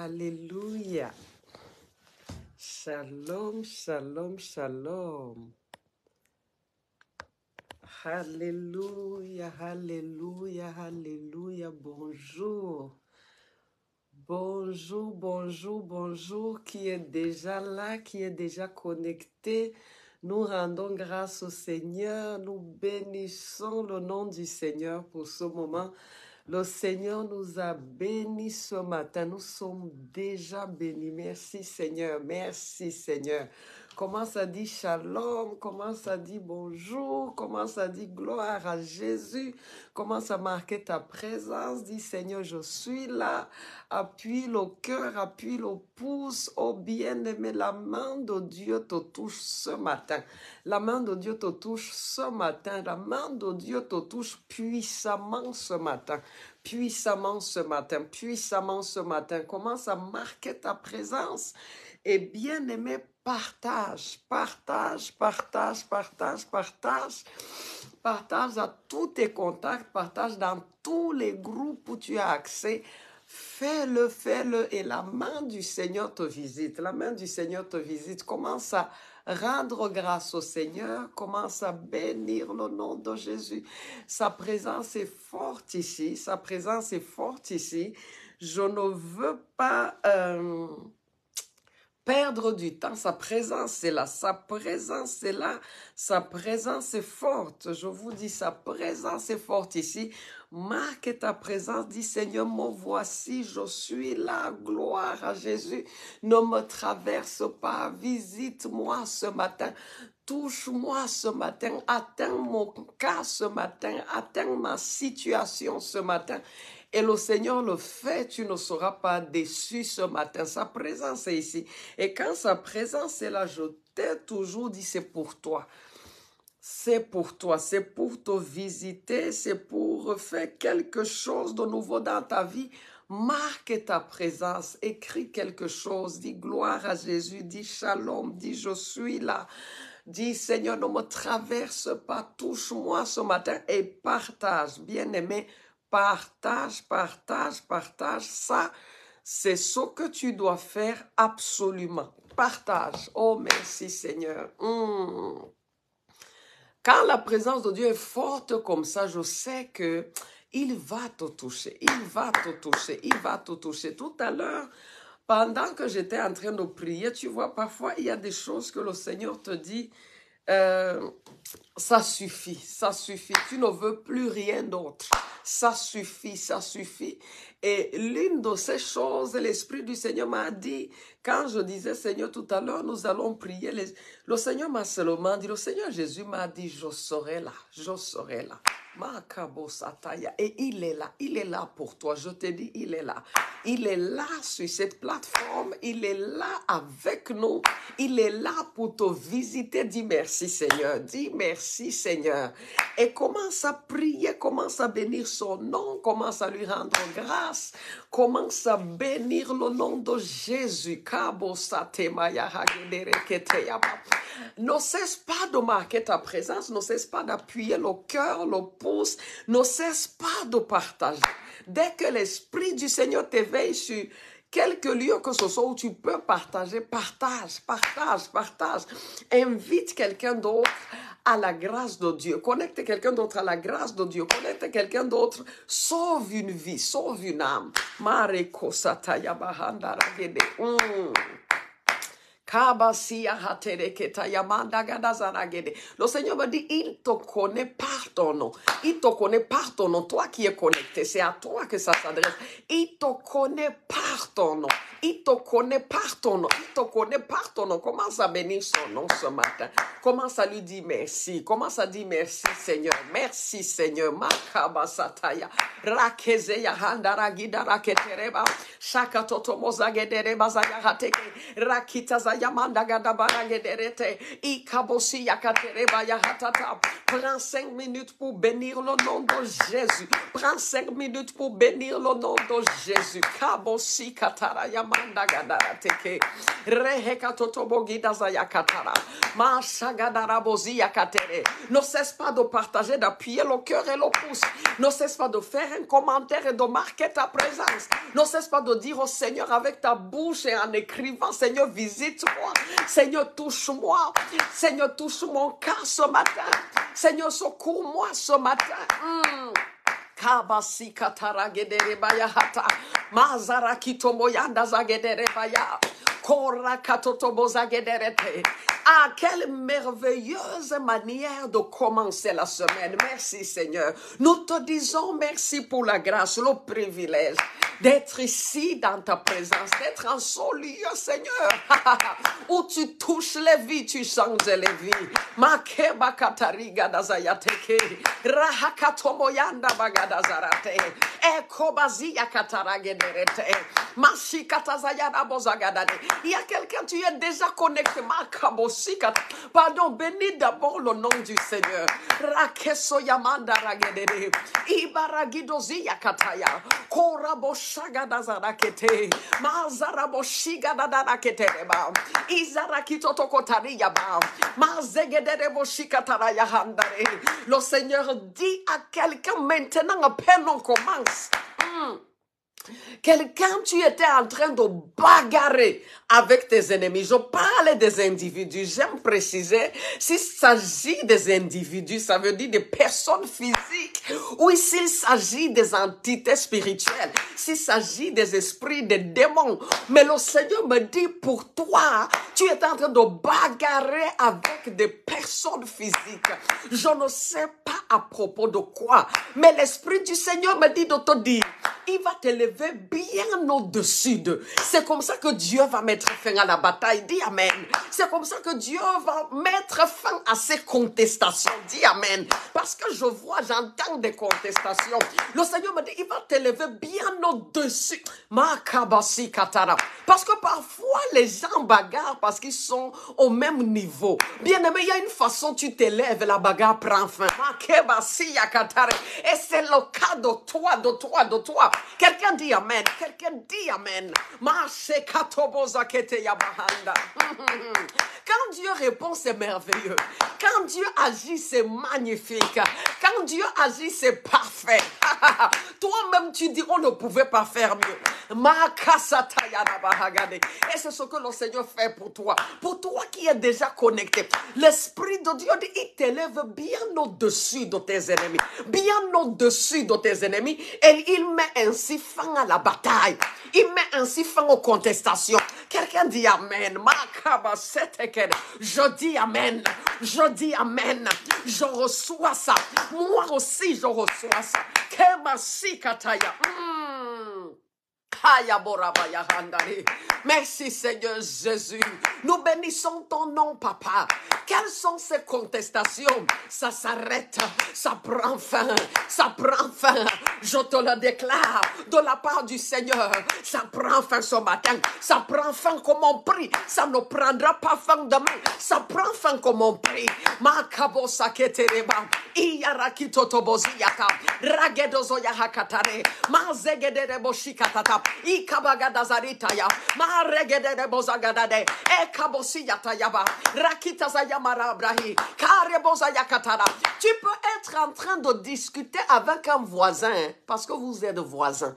Alléluia. Shalom, shalom, shalom. Alléluia, alléluia, alléluia. Bonjour. Bonjour, bonjour, bonjour. Qui est déjà là, qui est déjà connecté. Nous rendons grâce au Seigneur. Nous bénissons le nom du Seigneur pour ce moment. Le Seigneur nous a bénis ce matin. Nous sommes déjà bénis. Merci Seigneur. Merci Seigneur. Commence à dire shalom. Commence à dire bonjour. Commence à dire gloire à Jésus. Commence à marquer ta présence. Dis Seigneur, je suis là. Appuie le cœur, appuie le pouce. Oh bien-aimé, la main de Dieu te touche ce matin. La main de Dieu te touche ce matin. La main de Dieu te touche puissamment ce matin. Puissamment ce matin, puissamment ce matin. Commence à marquer ta présence. Et bien-aimé, partage, partage, partage, partage, partage. Partage à tous tes contacts, partage dans tous les groupes où tu as accès. Fais-le, fais-le et la main du Seigneur te visite. La main du Seigneur te visite. Commence à rendre grâce au Seigneur. Commence à bénir le nom de Jésus. Sa présence est forte ici. Sa présence est forte ici. Je ne veux pas perdre du temps. Sa présence est là. Sa présence est là. Sa présence est forte. Je vous dis, sa présence est forte ici. Marque ta présence. Dis, Seigneur, me voici. Je suis là. Gloire à Jésus. Ne me traverse pas. Visite-moi ce matin. Touche-moi ce matin. Atteins mon cas ce matin. Atteins ma situation ce matin. Et le Seigneur le fait, tu ne seras pas déçu ce matin. Sa présence est ici. Et quand sa présence est là, je t'ai toujours dit, c'est pour toi. C'est pour toi, c'est pour te visiter, c'est pour faire quelque chose de nouveau dans ta vie. Marque ta présence, écris quelque chose, dis gloire à Jésus, dis shalom, dis je suis là. Dis Seigneur, ne me traverse pas, touche-moi ce matin et partage, bien-aimé. Partage, partage, partage. Ça, c'est ce que tu dois faire absolument. Partage. Oh, merci Seigneur. Quand la présence de Dieu est forte comme ça, je sais que il va te toucher. Il va te toucher. Il va te toucher. Tout à l'heure, pendant que j'étais en train de prier, tu vois, parfois, il y a des choses que le Seigneur te dit. Ça suffit, ça suffit. Tu ne veux plus rien d'autre. Ça suffit, ça suffit. Et l'une de ces choses, l'Esprit du Seigneur m'a dit, quand je disais Seigneur tout à l'heure, nous allons prier. Le Seigneur m'a seulement dit, le Seigneur Jésus m'a dit, je serai là, je serai là. Et il est là pour toi. Je te dis, il est là. Il est là sur cette plateforme. Il est là avec nous. Il est là pour te visiter. Dis merci Seigneur. Dis merci Seigneur. Et commence à prier, commence à bénir son nom, commence à lui rendre grâce, commence à bénir le nom de Jésus. Ne cesse pas de marquer ta présence, ne cesse pas d'appuyer le cœur, le pouce, ne cesse pas de partager. Dès que l'Esprit du Seigneur t'éveille sur quelque lieu que ce soit où tu peux partager, partage, partage, partage. Invite quelqu'un d'autre à la grâce de Dieu. Connecte quelqu'un d'autre à la grâce de Dieu. Connecte quelqu'un d'autre. Sauve une vie, sauve une âme. Mareko sataya bahanda ragede. Le Seigneur me dit, il te connaît par ton nom. Il te connaît par ton nom. Toi qui es connecté, c'est à toi que ça s'adresse. Il te connaît par ton nom. Il te connaît par ton nom. Il te connaît par ton nom. Commence à bénir son nom ce matin. Commence à lui dire merci. Commence à dire merci Seigneur. Merci Seigneur. Makaba sataya. Rakezeya handaragida raketereba. Shakatoto mozagedereba zayahateke. Rakitaza yamanda gadabaragederete. Ikabosi yakatereba yahatata. Prends 5 minutes pour bénir le nom de Jésus. Prends 5 minutes pour bénir le nom de Jésus. Kabosi katara yamanda. manda gadara teke. Reheka totobogi dazaya katara. Masha gadara bozia katere. Ne cesse pas de partager, d'appuyer le cœur et le pouce. Ne cesse pas de faire un commentaire et de marquer ta présence. Ne cesse pas de dire au Seigneur avec ta bouche et en écrivant, Seigneur, visite-moi. Seigneur, touche-moi. Seigneur, touche mon cœur ce matin. Seigneur, secours-moi ce matin. Kabasi katara gedere baya hata. Mazara kitomo yanda zagedere baya. Kora katotobo zagederete. Ah, quelle merveilleuse manière de commencer la semaine. Merci Seigneur. Nous te disons merci pour la grâce, le privilège d'être ici dans ta présence, d'être en ce lieu, Seigneur, où tu touches les vies, tu changes les vies. Makeba katariga dazayateke, rahakatomoyanda bagadazarate, ekobazia kataragederete, mashikatazayada bozagadade. Il y a quelqu'un, tu es déjà connecté, makabosikat. Pardon, bénis d'abord le nom du Seigneur. Rakeso yamanda ragedere, ibaragidozia kataya, korabos Shagadazarakete, Mazaraboshigadadarakete, Izarakitotokotariaba, Mazegedereboshikatarayandare. Le Seigneur dit à quelqu'un maintenant, à peine on commence. Quelqu'un, tu étais en train de bagarrer avec tes ennemis. Je parle des individus. J'aime préciser, s'il s'agit des individus, ça veut dire des personnes physiques. Ou s'il s'agit des entités spirituelles. S'il s'agit des esprits, des démons. Mais le Seigneur me dit, pour toi, tu es en train de bagarrer avec des personnes physiques. Je ne sais pas à propos de quoi. Mais l'Esprit du Seigneur me dit de te dire, il va t'élever bien au-dessus d'eux. C'est comme ça que Dieu va mettre fin à la bataille. Dis Amen. C'est comme ça que Dieu va mettre fin à ces contestations. Dis Amen. Parce que je vois, j'entends des contestations. Le Seigneur me dit, il va t'élever bien au-dessus. Makabasi katara. Parce que parfois, les gens bagarrent parce qu'ils sont au même niveau. Bien aimé, il y a une façon, tu t'élèves, la bagarre prend fin. Makabasi katara. Et c'est le cas de toi, de toi, de toi. Quelqu'un dit Amen. Quelqu'un dit Amen. Quand Dieu répond, c'est merveilleux. Quand Dieu agit, c'est magnifique. Quand Dieu agit, c'est parfait. Toi-même, tu dis, on ne pouvait pas faire mieux. Et c'est ce que le Seigneur fait pour toi. Pour toi qui es déjà connecté. L'Esprit de Dieu dit, il t'élève bien au-dessus de tes ennemis. Bien au-dessus de tes ennemis. Et il met ainsi fin à la bataille. Il met ainsi fin aux contestations. Quelqu'un dit Amen. Je dis Amen. Je dis Amen. Je reçois ça. Moi aussi, je reçois ça. Kemasi kataya. Merci Seigneur Jésus. Nous bénissons ton nom, Papa. Quelles sont ces contestations? Ça s'arrête, ça prend fin, ça prend fin. Je te le déclare de la part du Seigneur. Ça prend fin ce matin. Ça prend fin comme on prie. Ça ne prendra pas fin demain. Ça prend fin comme on prie. Makabosa ketereba. Iyarakito toboziyaka. Ragedozoya hakatare. Mazegederebo shikatata. Ikabagadazarita. Maregederebozagadade. Ekabosiyata yaba. Rakitazaya marabrahi. Karebozaya katara. Tu peux être en train de discuter avec un voisin parce que vous êtes voisins.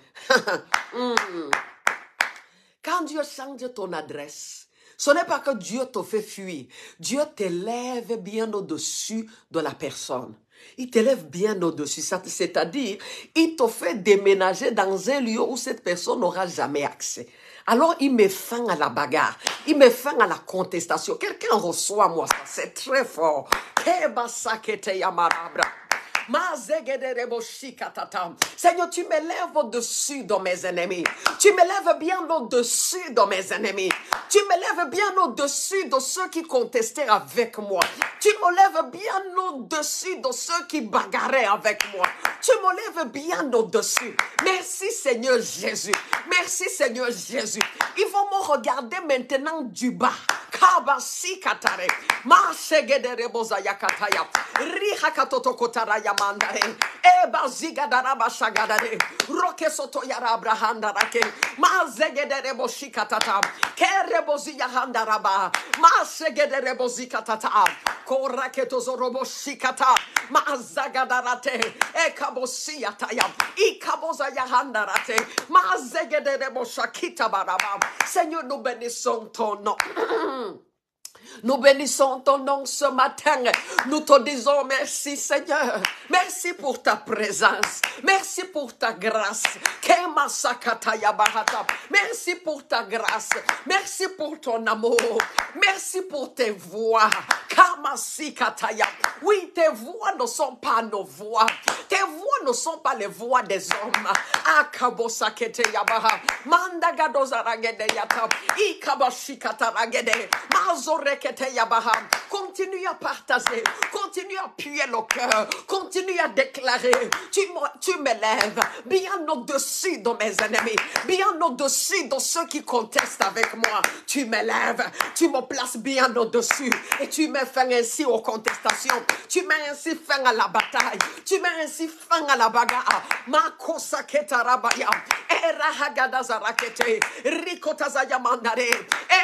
Quand Dieu change ton adresse, ce n'est pas que Dieu te fait fuir. Dieu t'élève bien au-dessus de la personne. Il t'élève bien au-dessus. C'est-à-dire, il te fait déménager dans un lieu où cette personne n'aura jamais accès. Alors, il met fin à la bagarre. Il met fin à la contestation. Quelqu'un reçoit moi ça. C'est très fort. Seigneur, tu m'élèves au-dessus de mes ennemis. Tu m'élèves bien au-dessus de mes ennemis. Tu m'élèves bien au-dessus de ceux qui contestaient avec moi. Tu m'élèves bien au-dessus de ceux qui bagarraient avec moi. Tu m'élèves bien au-dessus. Merci Seigneur Jésus. Merci Seigneur Jésus. Ils vont me regarder maintenant du bas. Kabasi katare. Ma segedere bozaya kataya. Riha katoto kotara yamandare. Eba zigadaraba shagadare. Roke soto yara abrahanda rake. Ma zegedere boshi katata. Kere bozi yahanda raba. Ma segedere bozi katata. Koraketo zorobo shikata. Ma zagadarate. Ekabosi yataya. Ikaboza yahandarate. Ma zegedere boshakita baraba. Seigneur, nous bénissons ton nom. Nous bénissons ton nom ce matin. Nous te disons merci Seigneur. Merci pour ta présence. Merci pour ta grâce. Merci pour ta grâce. Merci pour ton amour. Merci pour tes voix. Oui, tes voix ne sont pas nos voix. Tes voix ne sont pas les voix des hommes. Continue à partager, continue à appuyer le cœur, continue à déclarer. Tu m'élèves bien au-dessus de mes ennemis, bien au-dessus de ceux qui contestent avec moi. Tu m'élèves, tu me places bien au-dessus et tu mets fin ainsi aux contestations. Tu mets ainsi fin à la bataille, tu mets ainsi fin à la bagarre. Makosa ketarabaya, erahagada zarakete, rikotazaya mandare,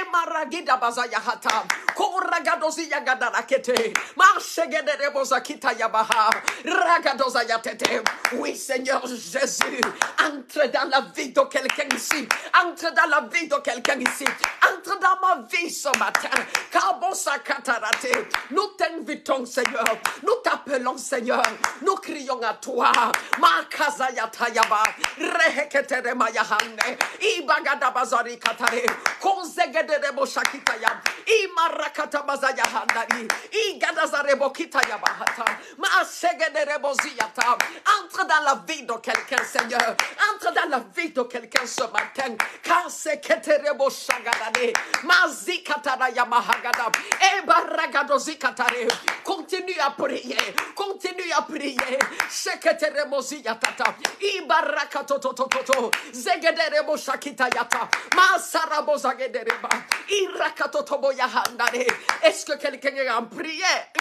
emaragida bazaya hata, koragadozi yagada rakete, marchegede bozakita yabaha, ragadoza yatete. Oui, Seigneur Jésus, entre dans la vie de quelqu'un ici, entre dans la vie de quelqu'un ici, entre dans ma vie ce matin. Kabosa katarate, nous t'invitons, Seigneur, nous t'appelons, Seigneur, nous crions à toi. Makazaya tayaba, reheketere mayahane, ibagada bazari katare, konzegede boshakitaya, imarakata bazaya handari, igadazarebo kitaya bahata, masegede reboziyata. Entre dans la vie de quelqu'un, Seigneur, entre dans la vie de quelqu'un ce matin, car c'est keterebo shagadane, mazikatara yamahagada, ebaragadozi-katare. Continue à prier, continue à prier. Seketeremoziyatata, ibarakatotototo, zegederebo shakitayata, masarabozagedereba, irakatotoboyahandare. Est-ce que quelqu'un est en prière?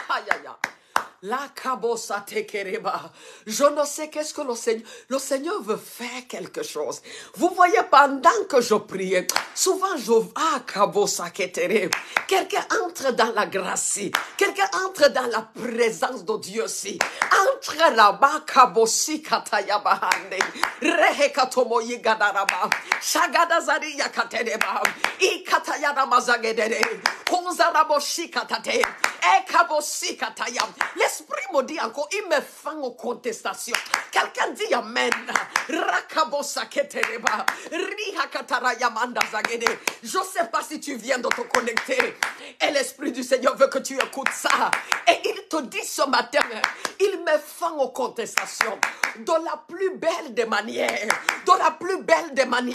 Aïe, aïe, aïe. La kabosa tekereba. Je ne sais qu'est-ce que le Seigneur veut faire quelque chose. Vous voyez, pendant que je priais, souvent kabosa ketere. Quelqu'un entre dans la grâce, quelqu'un entre dans la présence de Dieu si. Entre là-bas, kabosi katayabahane. Rehekatomo yigadaraba. Shagadazari yakatereba. Ikatayana mazagedere. Konzaraboshi katate. Ekabosi katayam. L'esprit me dit encore, il me fend aux contestations. Quelqu'un dit amen. Rakabosa ketereba. Rihakatara yamanda zagede. Je ne sais pas si tu viens de te connecter. Et l'esprit du Seigneur veut que tu écoutes ça. Et il te dit ce matin, il me fend aux contestations. De la plus belle des manières. De la plus belle des manières.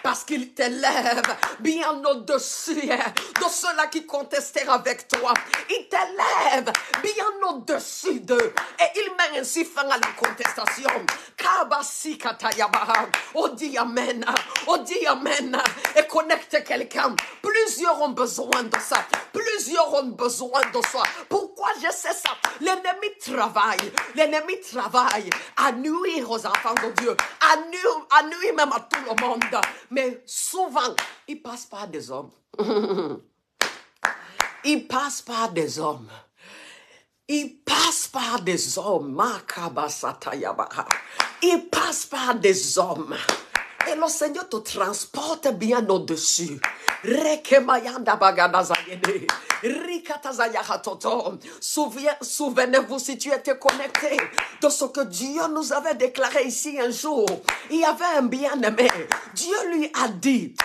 Parce qu'il t'élève bien au-dessus de ceux-là qui contestèrent avec toi. Il t'élève bien au-dessus d'eux. Et il met ainsi fin à la contestation. Kabasi katayabaha. Oh, dis amen. Oh, dis amen. Et connecte quelqu'un. Plusieurs ont besoin de ça. Plusieurs ont besoin de ça. Pourquoi je sais ça? L'ennemi travaille. L'ennemi travaille à nuire aux enfants de Dieu. À nuire même à tout le monde. Mais souvent, il passe par des hommes. Il passe par des hommes. Il passe par des hommes. Il passe par des hommes. Et le Seigneur te transporte bien au-dessus. Souvenez-vous si tu étais connecté de ce que Dieu nous avait déclaré ici un jour. Il y avait un bien-aimé. Dieu lui a dit,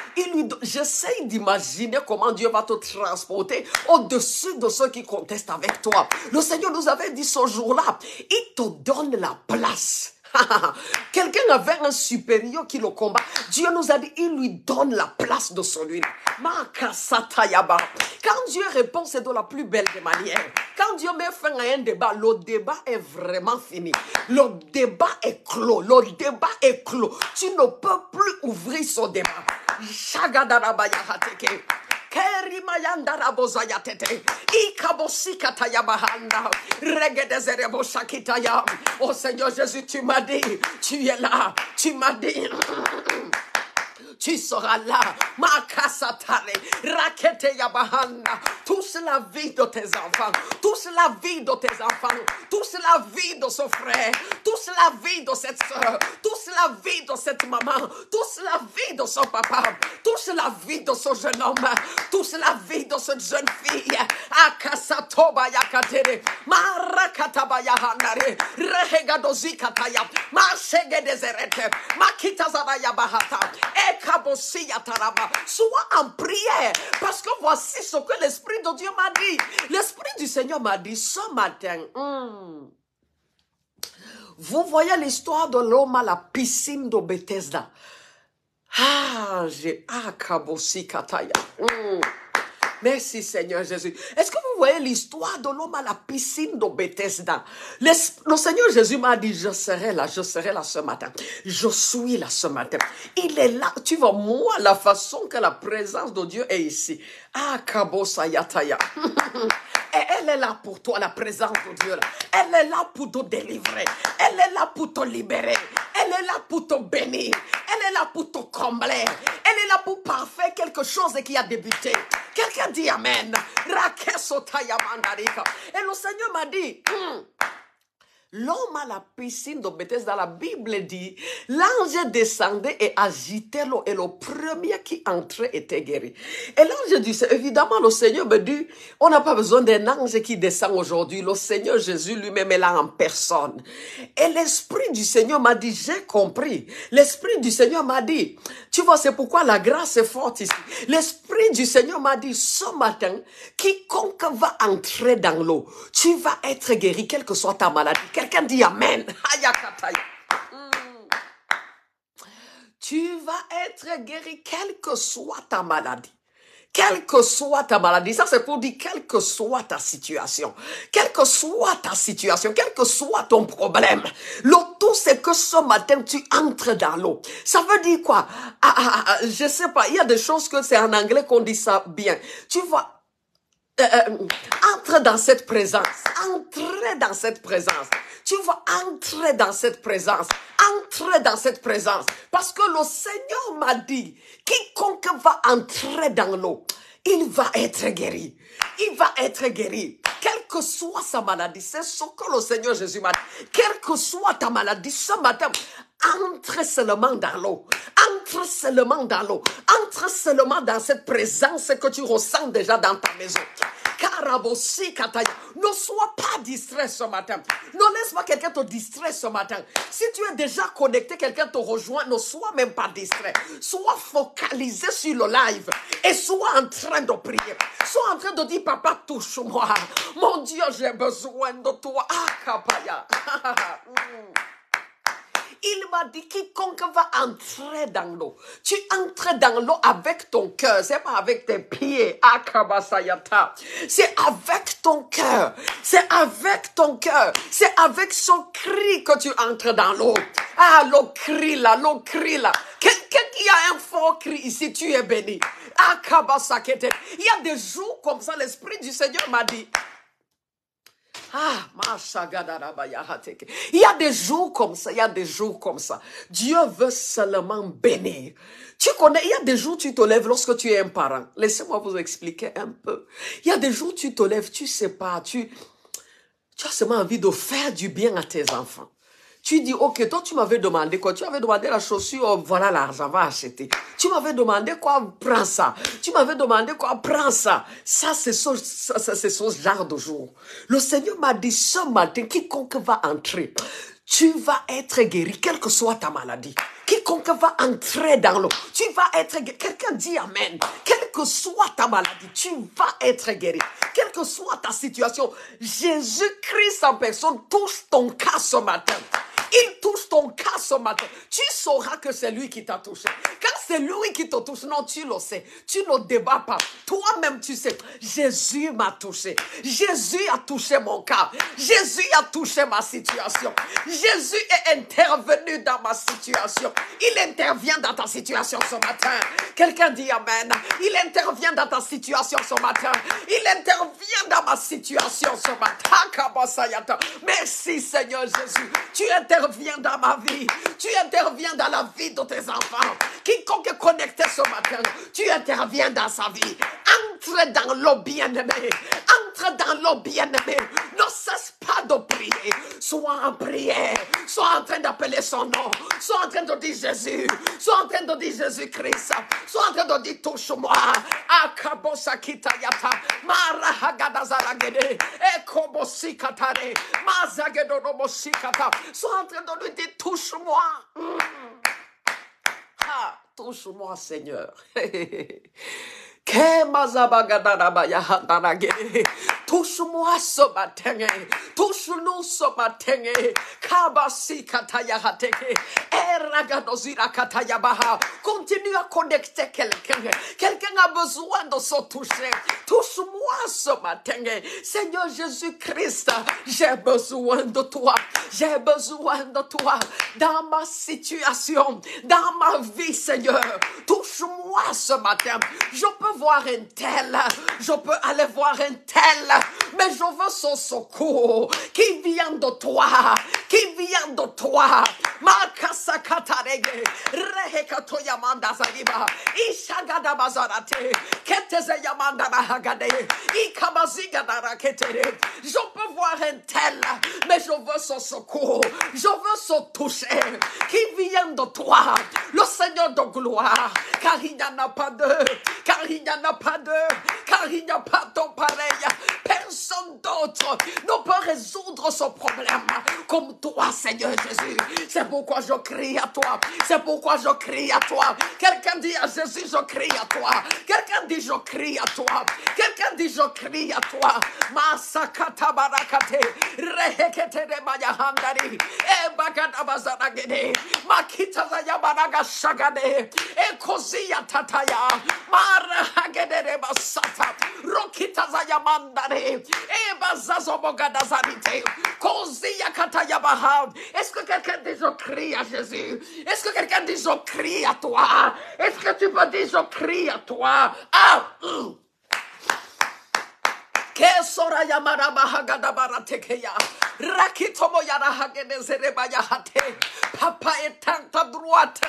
j'essaie d'imaginer comment Dieu va te transporter au-dessus de ceux qui contestent avec toi. Le Seigneur nous avait dit ce jour-là, il te donne la place. Quelqu'un avait un supérieur qui le combat. Dieu nous a dit, il lui donne la place de celui-là. Quand Dieu répond, c'est de la plus belle des manières. Quand Dieu met fin à un débat, le débat est vraiment fini. Le débat est clos. Le débat est clos. Tu ne peux plus ouvrir ce débat. Shagadarabayahateke. Kerimayandarabozayatetete. Ikabosikatayabahanda. Regedezereboshakitaya. Oh Seigneur Jésus, tu m'as dit, tu es là, tu m'as dit. Tu seras là, Makasatare, Rakete Yabahanda, touche la vie de tes enfants, touche la vie de tes enfants, touche la vie de ce frère, touche la vie de cette soeur, touche la vie de cette maman, touche la vie de son papa, touche la vie de ce jeune homme, touche la vie de cette jeune fille, Akasatoba Yakatere, Marakataba Yahanare, Rehegadozi Kataya, Mashege Deserete, Makitazara Yabahata, sois en prière, parce que voici ce que l'Esprit de Dieu m'a dit. L'Esprit du Seigneur m'a dit ce matin. Vous voyez l'histoire de l'homme à la piscine de Bethesda. Merci Seigneur Jésus. Est-ce que vous voyez l'histoire de l'homme à la piscine de Bethesda? Le Seigneur Jésus m'a dit, je serai là ce matin. Je suis là ce matin. Il est là. Tu vois, moi, la façon que la présence de Dieu est ici. Kabosayataya. Et elle est là pour toi, la présence de Dieu. Là. Elle est là pour te délivrer. Elle est là pour te libérer. Elle est là pour te bénir. Elle est là pour te combler. Elle est là pour parfaire quelque chose qui a débuté. Quelqu'un dit Amen. Et le Seigneur m'a dit, l'homme à la piscine de Bethesda, la Bible dit, l'ange descendait et agitait l'eau et le premier qui entrait était guéri. Et l'ange dit, évidemment, le Seigneur me dit, on n'a pas besoin d'un ange qui descend aujourd'hui. Le Seigneur Jésus lui-même est là en personne. Et l'Esprit du Seigneur m'a dit, j'ai compris. L'Esprit du Seigneur m'a dit, tu vois, c'est pourquoi la grâce est forte ici. L'Esprit du Seigneur m'a dit, ce matin, quiconque va entrer dans l'eau, tu vas être guéri, quelle que soit ta maladie. Quelqu'un dit Amen. Tu vas être guéri, quelle que soit ta maladie. Quelle que soit ta maladie, ça c'est pour dire quelle que soit ta situation, quelle que soit ta situation, quel que soit ton problème, le tout c'est que ce matin tu entres dans l'eau. Ça veut dire quoi? Je sais pas, il y a des choses que c'est en anglais qu'on dit ça bien. Tu vois, entre dans cette présence, entrez dans cette présence. Tu vas entrer dans cette présence, entrer dans cette présence. Parce que le Seigneur m'a dit, quiconque va entrer dans l'eau, il va être guéri. Il va être guéri. Quelle que soit sa maladie, c'est ce que le Seigneur Jésus m'a dit. Quelle que soit ta maladie, ce matin, entre seulement dans l'eau. Entre seulement dans l'eau. Entre seulement dans cette présence que tu ressens déjà dans ta maison. Ne sois pas distrait ce matin. Ne laisse pas quelqu'un te distraire ce matin. Si tu es déjà connecté, quelqu'un te rejoint, ne sois même pas distrait. Sois focalisé sur le live et sois en train de prier. Sois en train de dire, papa, touche-moi. Mon Dieu, j'ai besoin de toi. Kapaya. Il m'a dit, quiconque va entrer dans l'eau, tu entres dans l'eau avec ton cœur, c'est pas avec tes pieds, Akabasayata. C'est avec ton cœur, c'est avec ton cœur, c'est avec son cri que tu entres dans l'eau. Ah, l'eau crie là, l'eau crie là. Quelqu'un qui a un fort cri ici, tu es béni. Akabasakete. Il y a des jours comme ça, l'Esprit du Seigneur m'a dit, il y a des jours comme ça, il y a des jours comme ça. Dieu veut seulement bénir. Tu connais, il y a des jours où tu te lèves lorsque tu es un parent. Laissez-moi vous expliquer un peu. Il y a des jours où tu te lèves, tu sais pas, tu as seulement envie de faire du bien à tes enfants. Tu dis, ok, toi tu m'avais demandé quoi? Tu m'avais demandé la chaussure, oh, voilà l'argent, va acheter. Tu m'avais demandé quoi? Prends ça. Tu m'avais demandé quoi? Prends ça. Ça, c'est ce genre de jour. Le Seigneur m'a dit ce matin, quiconque va entrer, tu vas être guéri, quelle que soit ta maladie. Quiconque va entrer dans l'eau, tu vas être guéri. Quelqu'un dit Amen. Quelle que soit ta maladie, tu vas être guéri. Quelle que soit ta situation, Jésus-Christ en personne touche ton cas ce matin. Il touche ton cas ce matin. Tu sauras que c'est lui qui t'a touché. Quand c'est lui qui te touche. Non, tu le sais. Tu ne débats pas. Toi-même, tu sais. Jésus m'a touché. Jésus a touché mon cœur. Jésus a touché ma situation. Jésus est intervenu dans ma situation. Il intervient dans ta situation ce matin. Quelqu'un dit amen. Il intervient dans ta situation ce matin. Il intervient dans ma situation ce matin. Merci Seigneur Jésus. Tu interviens dans ma vie. Tu interviens dans la vie de tes enfants. Quiconque est connecté ce matin, tu interviens dans sa vie. Entre dans l'eau bien-aimé. Entre dans l'eau bien-aimé. Ne cesse pas de prier. Sois en prière. Sois en train d'appeler son nom. Sois en train de dire Jésus. Sois en train de dire Jésus-Christ. Sois en train de dire touche-moi. Akabosa kitayata. Marahagadazaragede. Ekobosikatare. Mazagedonobosikata. Sois en train de lui dire touche-moi. Ah, touche-moi, Seigneur. Touche-moi ce matin. Touche-nous ce matin. Kabasi katayateke. Eragadozira katayabaha. Continue à connecter quelqu'un. Quelqu'un a besoin de se toucher. Touche-moi ce matin. Seigneur Jésus-Christ, j'ai besoin de toi. J'ai besoin de toi dans ma situation, dans ma vie, Seigneur. Touche-moi ce matin. Je peux voir un tel, je peux aller voir un tel, mais je veux son secours qui vient de toi, qui vient de toi. Makasa katarege, rehekato yamanda zaliba, ishagada bazarate, keteze yamanda bahagade, ikabaziga daraketere. Je peux voir un tel, mais je veux son secours, je veux son toucher, qui vient de toi, le Seigneur de gloire, car il n'y en a pas deux, car il n'y en a pas deux, car il n'y a pas ton pareil. Personne d'autre ne peut résoudre ce problème comme toi, Seigneur Jésus. C'est pourquoi je crie à toi. C'est pourquoi je crie à toi. Quelqu'un dit à Jésus, je crie à toi. Quelqu'un dit, je crie à toi. Quelqu'un dit, je crie à toi. Masakata barakate. Rehekete de bayahandari. E bagada bazaragede. Makita zayabaraga shagade. E kozia tataya. Marahagede de basata. Rokita zayamandare. E bazazo bogada zarite. Kozia katayabaha. Est-ce que quelqu'un dit, je crie à Jésus? Est-ce que quelqu'un dit, je crie à toi? Est-ce que tu peux dire, je crie à toi? Ah! Kesora yamara bahagada baratekeya. Rakitomo yara hagene zerebaya hate. Papa étends ta droite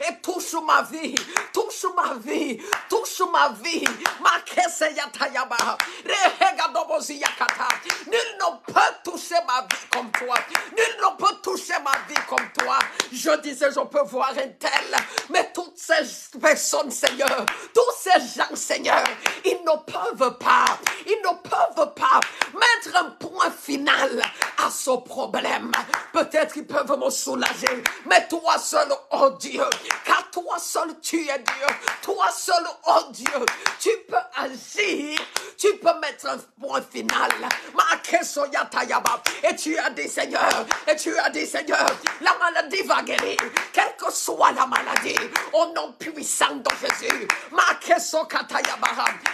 et touche ma vie. Touche ma vie. Touche ma vie. Ma kese yatayaba. Rehega dobozi yakata. Nul ne peut toucher ma vie comme toi. Nul ne peut toucher ma vie comme toi. Je disais, je peux voir un tel. Mais toutes ces personnes, Seigneur, tous ces gens, Seigneur, ils ne peuvent pas. Ils ne peuvent pas mettre un point final à ce problème. Peut-être qu'ils peuvent me soulager, mais toi seul, oh Dieu, car toi seul tu es Dieu, toi seul, oh Dieu, tu peux agir, tu peux mettre un point final. Et tu as dit, Seigneur, la maladie va guérir, quelle que soit la maladie, au nom puissant de Jésus.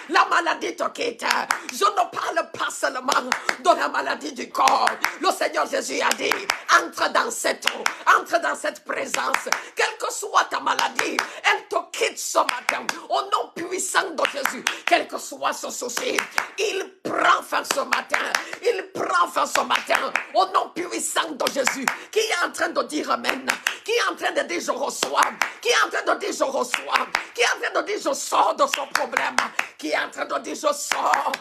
La maladie te quitte. Je ne parle pas seulement de la maladie du corps. Le Seigneur Jésus a dit, entre dans cette eau, entre dans cette présence. Quelle que soit ta maladie, elle te quitte ce matin. Au nom puissant de Jésus, quel que soit ce souci, il prend fin ce matin. Il prend fin ce matin. Au nom puissant de Jésus, qui est en train de dire Amen, qui est en train de dire je reçois, qui est en train de dire je reçois, qui est en train de dire je sors de ce problème, qui est en train de dire je sors.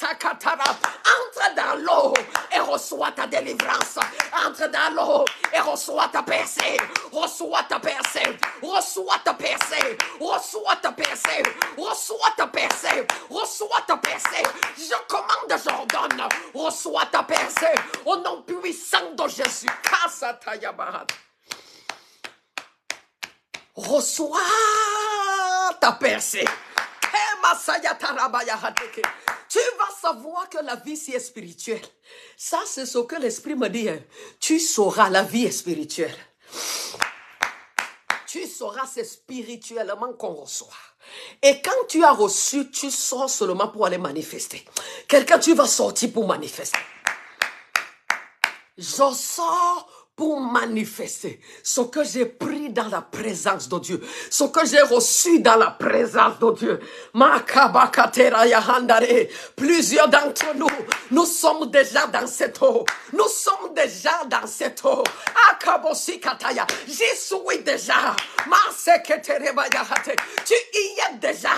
Entre dans l'eau et reçois ta délivrance. Entre dans l'eau et reçois ta percée. Reçois ta percée. Reçois ta percée. Reçois ta percée. Reçois ta percée. Reçois ta percée. Je commande, j'ordonne. Reçois ta percée. Au nom puissant de Jésus. Reçois ta percée. Tu vas savoir que la vie c'est spirituelle. Ça c'est ce que l'esprit me dit. Tu sauras la vie est spirituelle. tu sauras, c'est spirituellement qu'on reçoit. Et quand tu as reçu, tu sors seulement pour aller manifester. Quelqu'un, tu vas sortir pour manifester. Je sors pour manifester ce que j'ai pris dans la présence de Dieu, ce que j'ai reçu dans la présence de Dieu. Plusieurs d'entre nous, nous sommes déjà dans cette eau. Nous sommes déjà dans cette eau. J'y suis déjà. Tu y es déjà.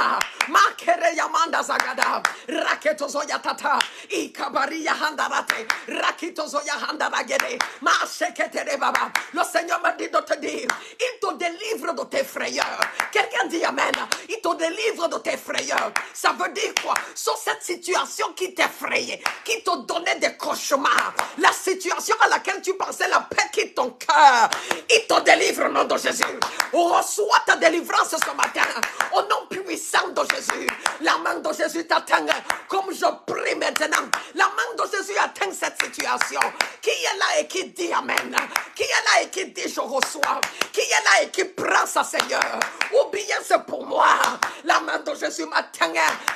Le Seigneur m'a dit de te dire, il te délivre de tes frayeurs. Quelqu'un dit amen. Il te délivre de tes frayeurs. Ça veut dire quoi? Sur cette situation qui t'effrayait, qui te donnait des cauchemars, la situation à laquelle tu pensais la paix quitte ton cœur, il te délivre au nom de Jésus. Reçois ta délivrance ce matin au nom puissant de Jésus. La main de Jésus t'atteint comme je prie maintenant. La main de Jésus atteint cette situation. Qui est là et qui dit amen? Qui est là et qui dit je reçois? Qui est là et qui prend sa Seigneur? Ou bien c'est pour moi. La main de Jésus m'atteint.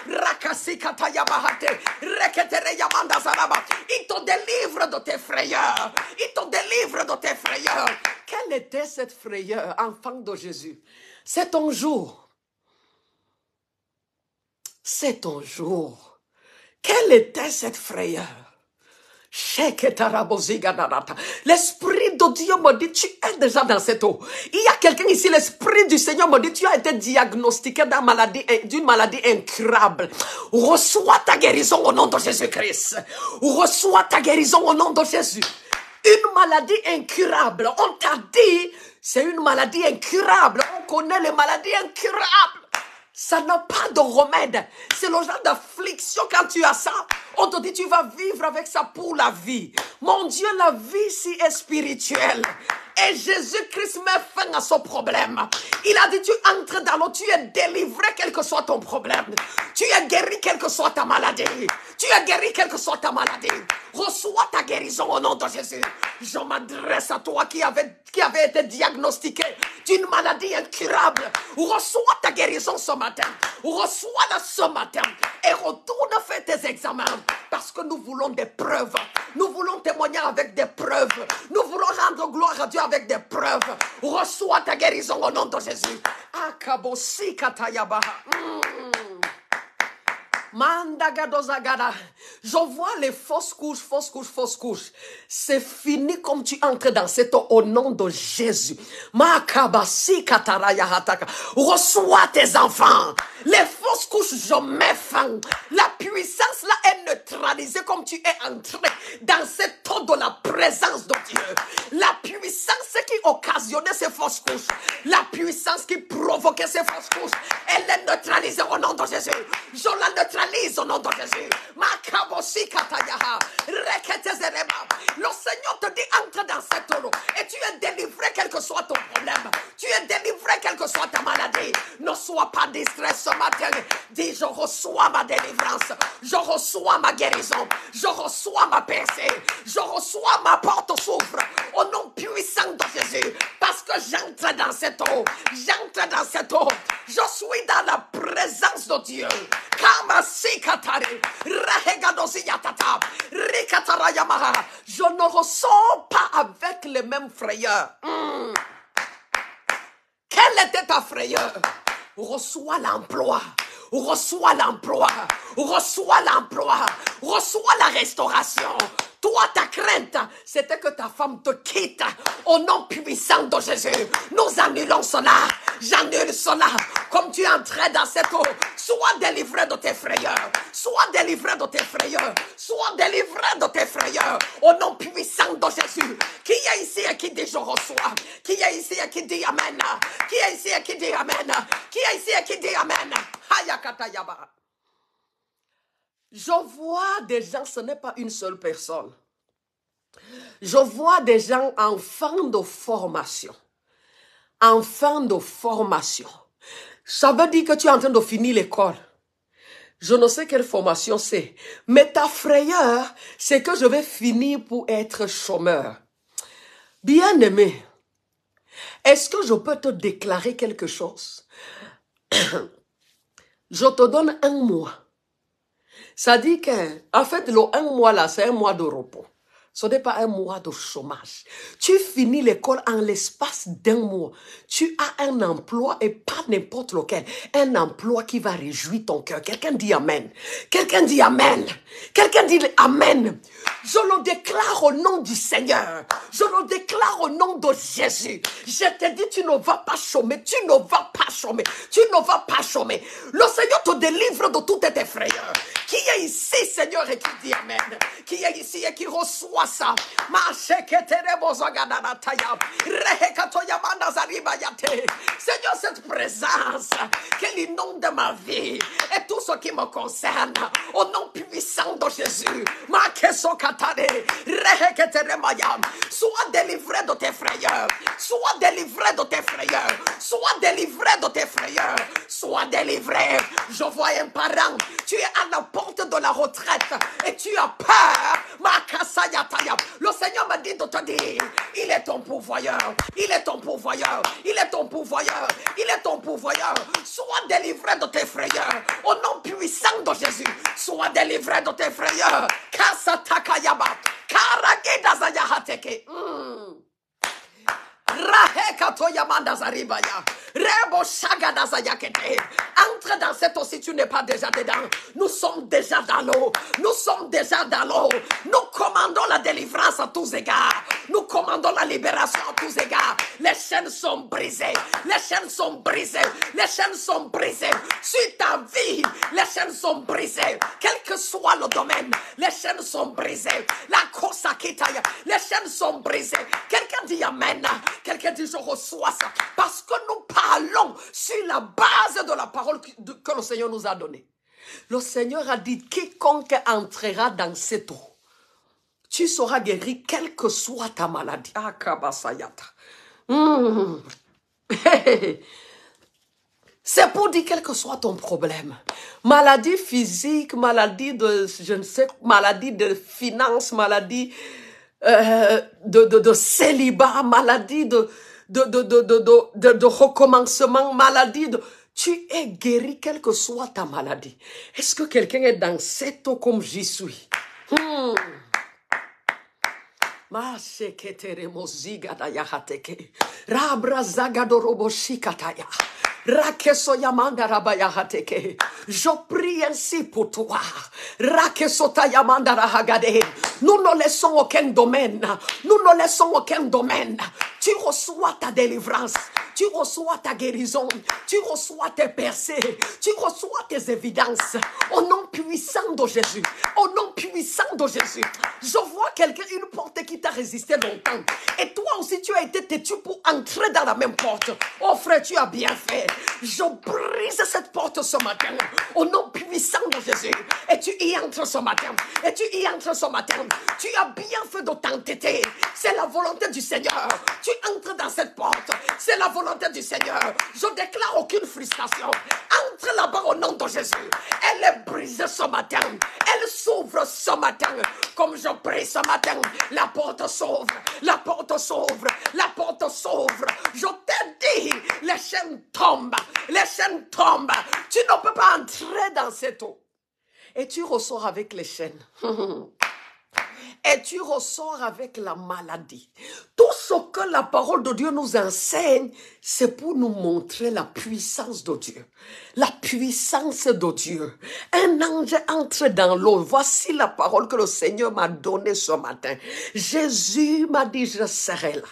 Rakasi katayabahate. Reketere yamanda zaraba. Il te délivre de tes frayeurs. Il te délivre de tes frayeurs. Quelle était cette frayeur, enfant de Jésus? C'est ton jour. C'est ton jour. Quelle était cette frayeur? L'Esprit de Dieu me dit, tu es déjà dans cette eau. Il y a quelqu'un ici, l'Esprit du Seigneur me dit, tu as été diagnostiqué d'une maladie incurable. Reçois ta guérison au nom de Jésus-Christ. Reçois ta guérison au nom de Jésus. Une maladie incurable. On t'a dit, c'est une maladie incurable. On connaît les maladies incurables. Ça n'a pas de remède. C'est le genre d'affliction quand tu as ça. On te dit tu vas vivre avec ça pour la vie. Mon Dieu, la vie si est spirituelle. Et Jésus-Christ met fin à ce problème. Il a dit tu entres dans l'eau, tu es délivré quel que soit ton problème. Tu es guéri quelle que soit ta maladie. Tu es guéri quelle que soit ta maladie. Reçois ta guérison au nom de Jésus. Je m'adresse à toi qui avait été diagnostiqué d'une maladie incurable. Reçois ta guérison ce matin. Reçois-la ce matin. Et retourne faire tes examens. Parce que nous voulons des preuves. Nous voulons témoigner avec des preuves. Nous voulons rendre gloire à Dieu avec des preuves. Reçois ta guérison au nom de Jésus. Akabosi katayabaha. Mandagadozagada. Je vois les fausses couches. C'est fini comme tu entres dans cette eau au nom de Jésus. Makabasi katarayahataka. Reçois tes enfants. Les fausses couches, je mets fin. La puissance là est neutralisée comme tu es entré dans cette eau de la présence de Dieu. La puissance qui occasionnait ces fausses couches, la puissance qui provoquait ces fausses couches, elle est neutralisée au nom de Jésus. Je la neutralise au nom de Jésus. Makabosi katayaha. Reketezerema. Le Seigneur te dit entre dans cette eau et tu es délivré quel que soit ton problème. Tu es délivré quelle que soit ta maladie. Ne sois pas distrait ce matin. Dis je reçois ma délivrance. Je reçois ma guérison. Je reçois ma percée. Je reçois ma porte s'ouvre au nom puissant de Jésus. Parce que j'entre dans cette eau. J'entre dans cette eau. Je suis dans la présence de Dieu. Je ne ressors pas avec les mêmes frayeurs. Quelle était ta frayeur? Reçois l'emploi. Reçois l'emploi. Reçois l'emploi. Reçois la restauration. Toi, ta crainte, c'était que ta femme te quitte. Au nom puissant de Jésus, nous annulons cela. J'annule cela. Comme tu entrais dans cette eau, sois délivré de tes frayeurs. Sois délivré de tes frayeurs. Sois délivré de tes frayeurs. Au nom puissant de Jésus. Qui est ici et qui dit je reçois? Qui est ici et qui dit amen? Qui est ici et qui dit amen? Qui est ici et qui dit amen? Hayakatayaba. Je vois des gens, ce n'est pas une seule personne. Je vois des gens en fin de formation. En fin de formation. Ça veut dire que tu es en train de finir l'école. Je ne sais quelle formation c'est. Mais ta frayeur, c'est que je vais finir pour être chômeur. Bien-aimé, Est-ce que je peux te déclarer quelque chose? Je te donne un mois. Ça dit que, en fait, le un mois là, c'est un mois de repos. Ce n'est pas un mois de chômage. Tu finis l'école en l'espace d'un mois. Tu as un emploi et pas n'importe lequel. Un emploi qui va réjouir ton cœur. Quelqu'un dit Amen. Quelqu'un dit Amen. Quelqu'un dit Amen. Je le déclare au nom du Seigneur. Je le déclare au nom de Jésus. Je te dis, tu ne vas pas chômer. Tu ne vas pas chômer. Tu ne vas pas chômer. Le Seigneur te délivre de toutes tes frayeurs. Qui est ici, Seigneur, et qui dit Amen? Qui est ici et qui reçoit ça? Seigneur, cette présence qu'elle inonde ma vie et tout ce qui me concerne, au nom puissant de Jésus, sois délivré de tes frayeurs, sois délivré de tes frayeurs, sois délivré de tes frayeurs, sois délivré. Je vois un parent, tu es à la porte de la retraite et tu as peur. Le Seigneur m'a dit de te dire, il est ton pourvoyeur, il est ton pourvoyeur, il est ton pourvoyeur, il est ton pourvoyeur. Sois délivré de tes frayeurs, au nom puissant de Jésus. Sois délivré de tes frayeurs. Kasatakayaba, Karagedazayahateke. Entre dans cette eau si tu n'es pas déjà dedans. Nous sommes déjà dans l'eau. Nous sommes déjà dans l'eau. Nous commandons la délivrance à tous égards. Nous commandons la libération à tous égards. Les chaînes sont brisées. Les chaînes sont brisées. Les chaînes sont brisées. Sur ta vie, les chaînes sont brisées. Quel que soit le domaine, les chaînes sont brisées. La cosa kitaya, les chaînes sont brisées. Quelqu'un dit Amen. Quelqu'un dit je reçois ça. Parce que nous parlons sur la base de la parole que le Seigneur nous a donnée. Le Seigneur a dit quiconque entrera dans cette eau, tu seras guéri quelle que soit ta maladie. Ah, kabasayata. C'est pour dire quel que soit ton problème. Maladie physique, maladie de, je ne sais, maladie de finances, maladie de célibat, maladie de recommencement, maladie de... Tu es guéri quelle que soit ta maladie. Est-ce que quelqu'un est dans cette eau comme j'y suis? Je prie ainsi pour toi. Nous ne laissons aucun domaine. Nous ne laissons aucun domaine. Tu reçois ta délivrance. Tu reçois ta guérison. Tu reçois tes percées. Tu reçois tes évidences. Au nom puissant de Jésus. Au nom puissant de Jésus. Je vois quelqu'un, une porte qui t'a résisté longtemps. Et toi aussi, tu as été têtu pour entrer dans la même porte. Oh frère, tu as bien fait. Je brise cette porte ce matin. Au nom puissant de Jésus. Et tu y entres ce matin. Et tu y entres ce matin. Tu as bien fait de t'entêter. C'est la volonté du Seigneur. Tu entres dans cette porte. C'est la volonté du Seigneur. Je déclare aucune frustration. Entre là-bas au nom de Jésus. Elle est brisée ce matin. Elle s'ouvre ce matin. Comme je prie ce matin, la porte s'ouvre. La porte s'ouvre. La porte s'ouvre. Je t'ai dit, les chaînes tombent. Les chaînes tombent. Tu ne peux pas entrer dans cette eau. Et tu ressors avec les chaînes. Et tu ressors avec la maladie. Tout ce que la parole de Dieu nous enseigne, c'est pour nous montrer la puissance de Dieu. La puissance de Dieu. Un ange entre dans l'eau. Voici la parole que le Seigneur m'a donnée ce matin. Jésus m'a dit, je serai là.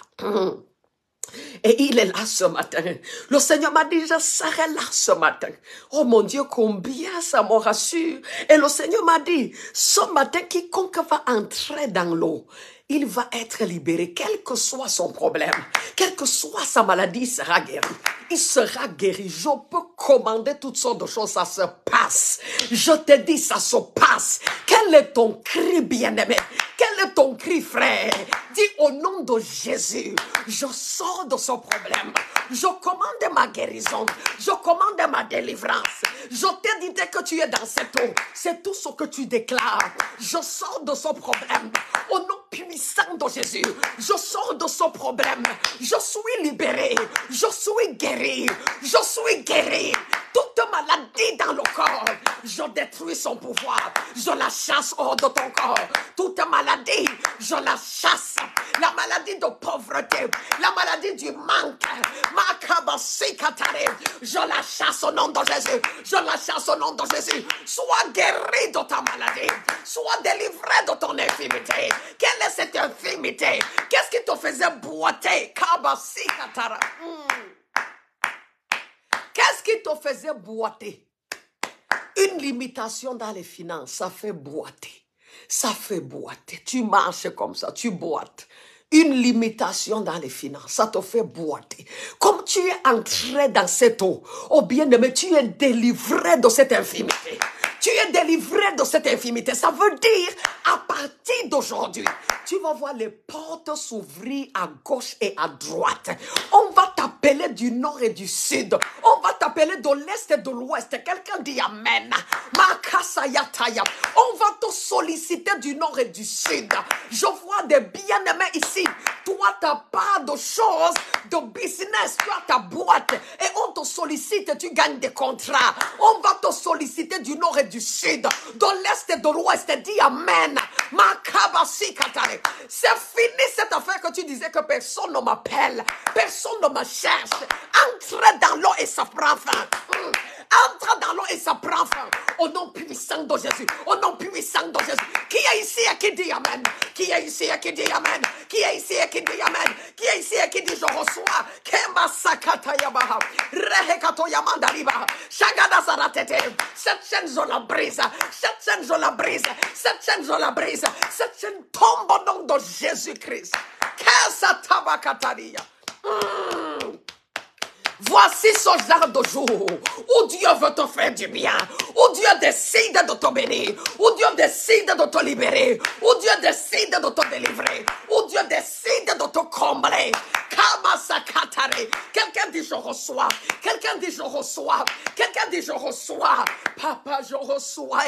Et il est là ce matin. Le Seigneur m'a dit, je serai là ce matin. Oh mon Dieu, combien ça me rassure. Et le Seigneur m'a dit, ce matin, quiconque va entrer dans l'eau, il va être libéré, quel que soit son problème, quelle que soit sa maladie, il sera guéri. Il sera guéri. Je peux commander toutes sortes de choses, ça se passe. Je te dis, ça se passe. Quel est ton cri, bien-aimé? Quel est ton cri, frère? Dis au nom de Jésus, je sors de ce problème. Je commande ma guérison. Je commande ma délivrance. Je t'ai dit dès que tu es dans cette eau, c'est tout ce que tu déclares. Je sors de ce problème. Au nom puissant de de Jésus. Je sors de ce problème. Je suis libéré. Je suis guéri. Je suis guéri. Toute maladie dans le corps, je détruis son pouvoir. Je la chasse hors de ton corps. Toute maladie, je la chasse. La maladie de pauvreté, la maladie du manque. Je la chasse au nom de Jésus. Je la chasse au nom de Jésus. Sois guéri de ta maladie. Sois délivré de ton infirmité. Quelle est cette infirmité? Qu'est-ce qui te faisait boiter? Qu'est-ce qui te faisait boiter? Une limitation dans les finances, ça fait boiter. Ça fait boiter. Tu marches comme ça, tu boites. Une limitation dans les finances, ça te fait boiter. Comme tu es entré dans cette eau, oh bien-aimé, tu es délivré de cette infirmité. Tu es délivré de cette infirmité. Ça veut dire, à partir d'aujourd'hui, tu vas voir les portes s'ouvrir à gauche et à droite. On va t'appeler du nord et du sud. On va t'appeler de l'est et de l'ouest. Quelqu'un dit Amen. On va te solliciter du nord et du sud. Je vois des bien-aimés ici. Toi, tu n'as pas de choses, de business. Tu as ta boîte et on te sollicite et tu gagnes des contrats. On va te solliciter du nord et du sud, de l'est et de l'ouest. Dis Amen. C'est fini cette affaire que tu disais que personne ne m'appelle, personne ne me cherche. Entre dans l'eau et ça prend fin. Entre dans l'eau et ça prend fin. Au nom puissant de Jésus. Au nom puissant de Jésus. Qui est ici et qui dit Amen? Qui est ici et qui dit Amen? Qui est ici et qui dit Amen? Qui est ici et qui dit je reçois? Kema sakatayabaha. Rehekato yamandariba. Shagada saratete. Cette chaîne je la brise. Cette chaîne je la brise. Cette chaîne je la brise. Cette chaîne tombe au nom de Jésus-Christ. Kesa tabakataria. Voici ce genre de jour où Dieu veut te faire du bien, où Dieu décide de te bénir, où Dieu décide de te libérer, où Dieu décide de te délivrer, où Dieu décide de te combler. Quelqu'un dit je reçois, quelqu'un dit je reçois, quelqu'un dit je reçois. Papa, je reçois.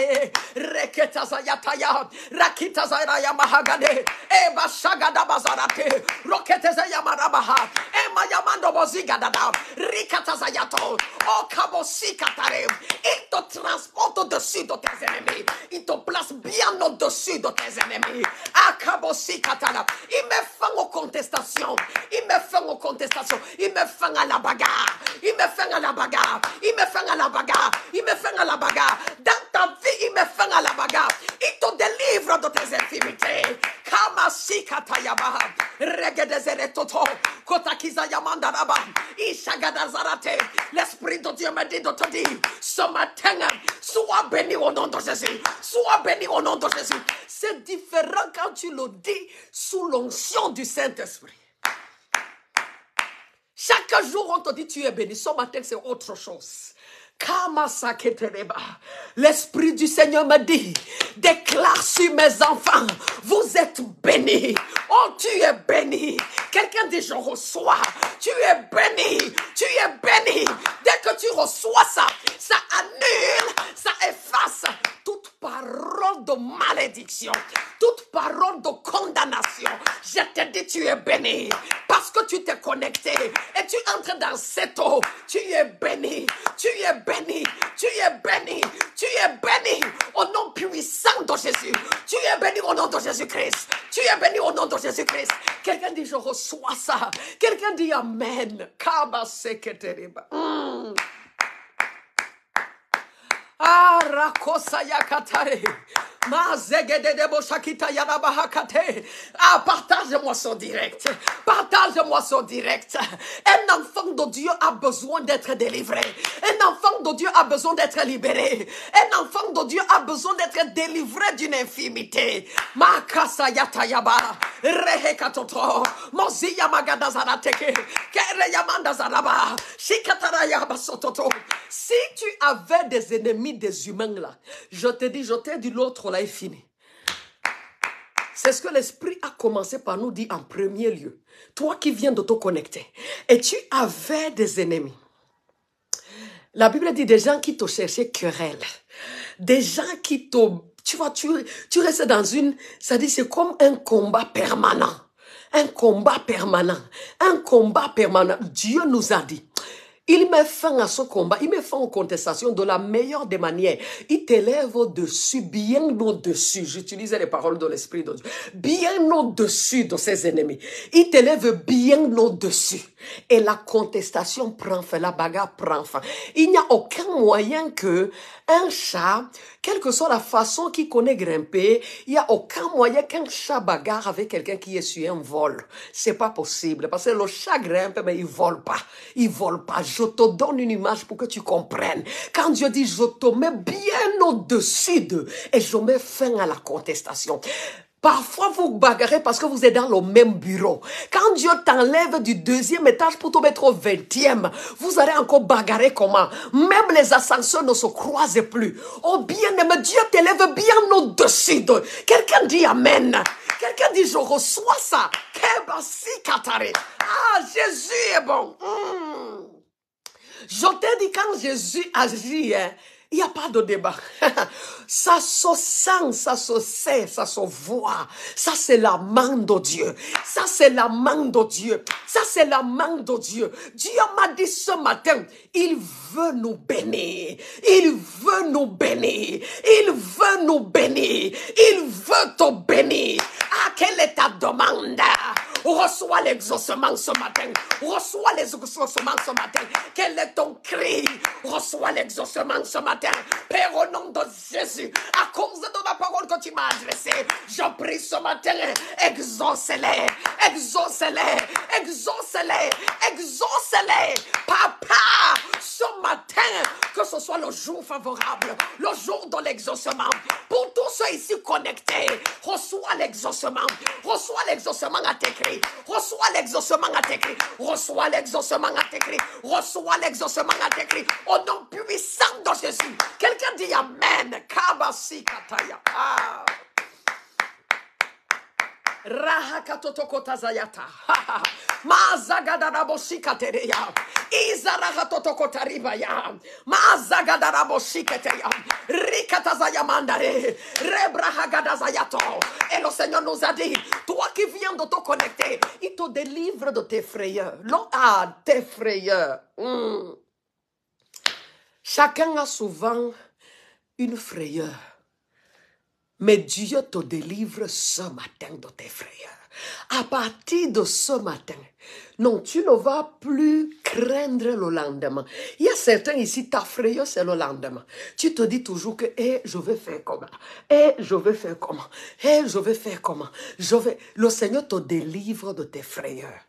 Reketazayataya, Rakitazaya Mahagade, Eba Shagada Bazarate, Roketazaya Marabaha, Ema Yamando Bozigadada. Rikatazayato, oh Kabosikatare. Il te transporte au-dessus de tes ennemis. Il te place bien au-dessus de tes ennemis. Akabosikatara. Il met fin aux contestations. Il met fin aux contestations. Il met fin à la bagarre. Il met fin à la bagarre. Il met fin à la bagarre. Il met fin à la bagarre. Dans ta vie, il met fin à la bagarre. Il te délivre de tes infirmités. Kamasikatayabaha. Regedezere toto. Kotakizayamandaraба. L'Esprit de Dieu me dit de te dire ce matin, sois béni au nom de Jésus. Sois béni au nom de Jésus. C'est différent quand tu le dis sous l'onction du Saint-Esprit. Chaque jour, on te dit tu es béni. Ce matin, c'est autre chose. L'Esprit du Seigneur me dit, déclare sur mes enfants, vous êtes bénis. Oh, tu es béni. Quelqu'un dit, je reçois. Tu es béni. Tu es béni. Dès que tu reçois ça, ça annule, ça efface toute parole de malédiction, toute parole de condamnation. Je te dis, tu es béni. Parce que tu t'es connecté et tu entres dans cette eau. Tu es béni. Tu es béni. Tu es béni. Tu es béni au nom puissant de Jésus. Tu es béni au nom de Jésus-Christ. Tu es béni au nom de Jésus-Christ. Quelqu'un dit, je reçois ça. Quelqu'un dit Amen. Ah, Rakosaya Katare. Ah, partage-moi son direct. Partage-moi son direct. Un enfant de Dieu a besoin d'être délivré. Un enfant de Dieu a besoin d'être libéré. Un enfant de Dieu a besoin d'être délivré d'une infirmité. Makasayatayaba. Rehekatoto. Moziyamagadazanateke. Kereyamandazaraba. Shikatarayaba-sototo. Si tu avais des ennemis des humains là, je te dis, l'autre là est fini. C'est ce que l'Esprit a commencé par nous dire en premier lieu. Toi qui viens de te connecter et tu avais des ennemis. La Bible dit des gens qui te cherchaient querelle. Des gens qui te... Tu vois, tu restes dans une... Ça dit c'est comme un combat permanent. un combat permanent. Un combat permanent. Dieu nous a dit. Il met fin à ce combat, il met fin aux contestations de la meilleure des manières. Il t'élève au-dessus, bien au-dessus. J'utilisais les paroles de l'Esprit de Dieu. Bien au-dessus de ses ennemis. Il t'élève bien au-dessus. Et la contestation prend fin, la bagarre prend fin. Il n'y a aucun moyen que un chat, quelle que soit la façon qu'il connaît grimper, il n'y a aucun moyen qu'un chat bagarre avec quelqu'un qui est sur un vol. C'est pas possible. Parce que le chat grimpe, mais il vole pas. Il vole pas. Je te donne une image pour que tu comprennes. Quand Dieu dit, je te mets bien au-dessus d'eux et je mets fin à la contestation. Parfois, vous bagarrez parce que vous êtes dans le même bureau. Quand Dieu t'enlève du 2e étage pour te mettre au 20e, vous allez encore bagarrer comment? Même les ascenseurs ne se croisent plus. Oh bien-aimé, Dieu t'élève bien au-dessus d'eux. Quelqu'un dit Amen. Quelqu'un dit, je reçois ça. Ah, Jésus est bon. Je t'ai dit, quand Jésus agit, il n'y a pas de débat. Ça se sent, ça se sait, ça se voit. Ça, c'est la main de Dieu. Ça, c'est la main de Dieu. Ça, c'est la main de Dieu. Dieu m'a dit ce matin, il veut nous bénir. Il veut nous bénir. Il veut nous bénir. Il veut te bénir. Ah, quelle est ta demande? Reçois l'exaucement ce matin. Reçois l'exaucement ce matin. Quel est ton cri? Reçois l'exaucement ce matin. Père, au nom de Jésus, à cause de la parole que tu m'as adressée, je prie ce matin, exauce-les, exauce-les, exauce-les, exauce-les. Papa, ce matin, que ce soit le jour favorable, le jour de l'exaucement, pour tous ceux ici connectés, reçois l'exaucement à tes cris, reçois l'exaucement à tes cris, reçois l'exaucement à tes cris, reçois l'exaucement à tes cris, au nom puissant de Jésus. Quelqu'un dit Amen. Kabasi kataya. Rahakatotokotazayata. Mazagadaraboshikatereya. Izarahatotokotaribaya. Mazagadaraboshiketeya. Rikatazayamandare. Rebrahagadazayato. Et le Seigneur nous a dit, toi qui viens de te connecter, il te délivre de tes frayeurs. Tes frayeurs. Chacun a souvent une frayeur. Mais Dieu te délivre ce matin de tes frayeurs. À partir de ce matin, non, tu ne vas plus craindre le lendemain. Il y a certains ici, ta frayeur, c'est le lendemain. Tu te dis toujours que, je vais faire comment? Je vais faire comment? Je vais faire comment? Le Seigneur te délivre de tes frayeurs.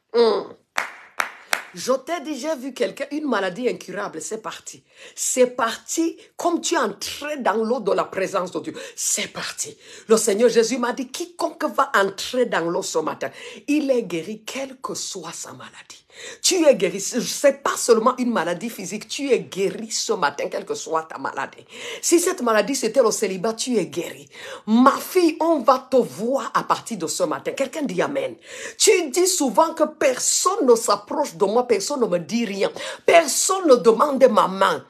Je t'ai déjà vu quelqu'un, une maladie incurable, c'est parti. C'est parti comme tu es entré dans l'eau de la présence de Dieu. C'est parti. Le Seigneur Jésus m'a dit, quiconque va entrer dans l'eau ce matin, il est guéri, quelle que soit sa maladie. Tu es guéri. Ce n'est pas seulement une maladie physique. Tu es guéri ce matin, quelle que soit ta maladie. Si cette maladie, c'était le célibat, tu es guéri. Ma fille, on va te voir à partir de ce matin. Quelqu'un dit Amen. Tu dis souvent que personne ne s'approche de moi, personne ne me dit rien. Personne ne demande ma main.